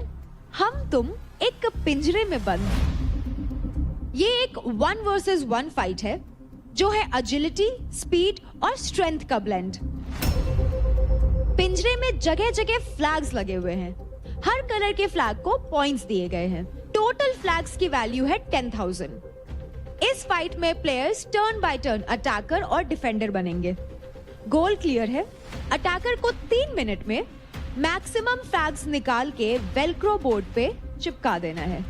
हम तुम एक पिंजरे में बंद। ये एक 1 वर्सेस 1 फाइट है जो है एजिलिटी, स्पीड और स्ट्रेंथ का ब्लेंड। पिंजरे में जगह जगह फ्लैग्स लगे हुए हैं। हर कलर के फ्लैग को पॉइंट्स दिए गए हैं। टोटल फ्लैग्स की वैल्यू है 10,000। इस फाइट में players turn by turn attacker और डिफेंडर बनेंगे। गोल क्लियर है। अटैकर को 3 मिनट में मैक्सिमम फ्लैग्स निकाल के वेलक्रो बोर्ड पे चिपका देना है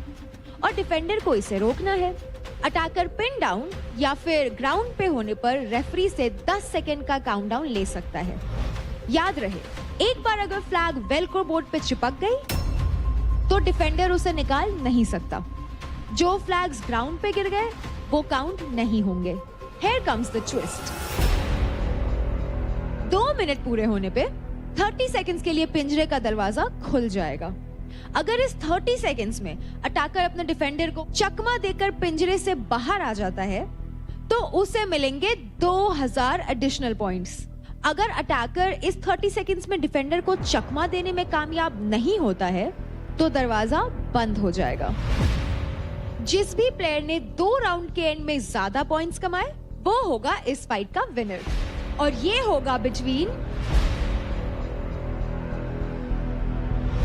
और डिफेंडर को इसे रोकना है। अटैकर पिन डाउन या फिर ग्राउंड पे होने पर रेफरी से 10 सेकेंड का काउंटडाउन ले सकता है। याद रहे, एक बार अगर फ्लैग वेलक्रो बोर्ड पे चिपक गई तो डिफेंडर उसे निकाल नहीं सकता। जो फ्लैग्स ग्राउंड पे गिर गए वो काउंट नहीं होंगे। Here comes the twist. 2 minute पूरे होने पे 30 सेकंड्स के लिए पिंजरे का दरवाजा खुल जाएगा। अगर इस 30 सेकंड्स में अटैकर अपने डिफेंडर को चकमा देकर पिंजरे से बाहर आ जाता है तो उसे मिलेंगे 2000 एडिशनल पॉइंट्स। अगर अटैकर इस 30 सेकंड्स में डिफेंडर को चकमा देने में कामयाब नहीं होता है तो दरवाजा बंद हो जाएगा। जिस भी प्लेयर ने 2 राउंड के एंड में ज्यादा पॉइंट्स कमाए वो होगा इस फाइट का विनर। और ये होगा between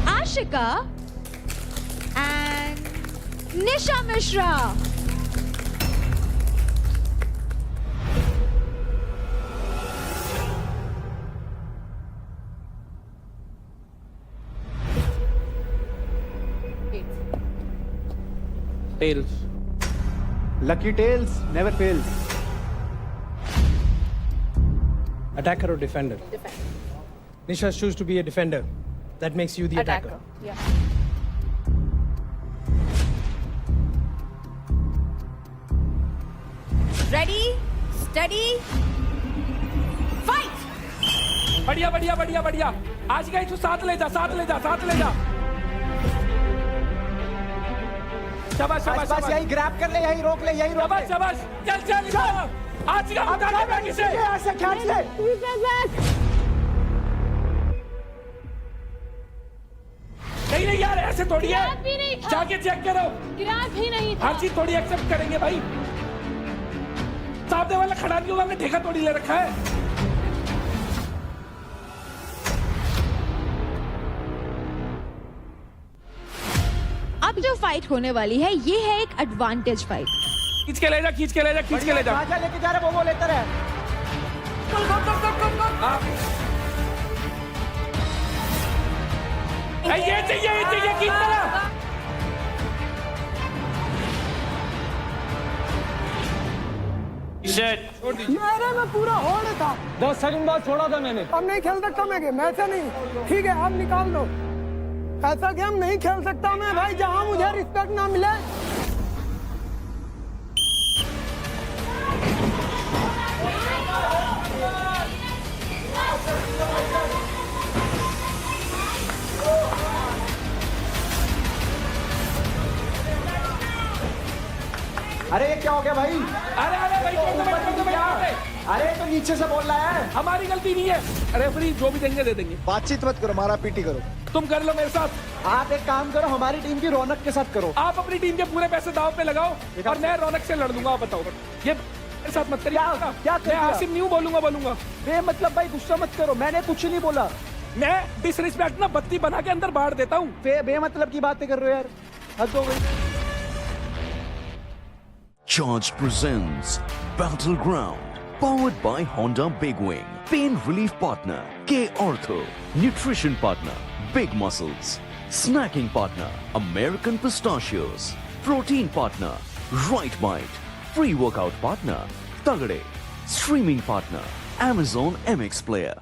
Ashika and Nisha Mishra. Tails. Lucky tails never fails. Attacker or defender? Defender. Nisha choose to be a defender. That makes you the attacker. Yeah. Ready, steady, fight! बढ़िया बढ़िया बढ़िया बढ़िया। आज गई तू साथ ले जा, साथ ले जा, साथ ले जा। शाबाश शाबाश बस यही ग्रैब कर ले, यही रोक ले, यही रोक ले। शाबाश चल चल चल। आज का उठा ले बैग से। ऐसे खींच ले। नहीं नहीं यार ऐसे थोड़ी है। जाके चेक करो। ग्रैब ही नहीं था। हर चीज थोड़ी एक्सेप्ट करेंगे भाई। सामने वाला खड़ा नहीं होगा, हमने ठेका थोड़ी ले रखा है। अब जो फाइट होने वाली है ये है एक एडवांटेज फाइट। खींच के ले जा, खींच के ले जा, खींच के ले जा। राजा लेके जा रहे वो लेते रहे। ये चाहिए खींच ले। मेरे में पूरा होल्ड था। 10 सेकंड बाद छोड़ा था मैंने। अब नहीं खेल सकता मैं गेम, ऐसा नहीं। ठीक है अब निकाल दो। ऐसा गेम नहीं खेल सकता मैं भाई जहां मुझे रिस्पेक्ट ना मिले। अरे ये क्या हो गया भाई? अरे अरे भाई अरे तो नीचे से बोल रहा है। हमारी गलती नहीं है। रेफरी जो भी देंगे दे देंगे। बातचीत मत करो, मारा पीटी करो। तुम कर लो मेरे साथ। आप एक काम करो, हमारी टीम की रौनक के साथ करो। आप अपनी टीम के पूरे पैसे दांव पे लगाओ और मैं रौनक से लड़ दूंगा। आप बताओ ये मेरे साथ मत करिए। क्या मैं आसिम न्यू बोलूंगा। मतलब भाई गुस्सा मत करो, मैंने कुछ नहीं बोला। मैं डिसरिस्पेक्ट ना बत्ती बना के अंदर बाढ़ देता हूँ। बेमतलब की बातें कर रहे हो यार, हद हो गई। Charge presents Battleground, powered by Honda Big Wing, pain relief partner K Ortho, nutrition partner Big Muscles, snacking partner American Pistachios, protein partner Right Bite, free workout partner Tagade, streaming partner Amazon MX Player.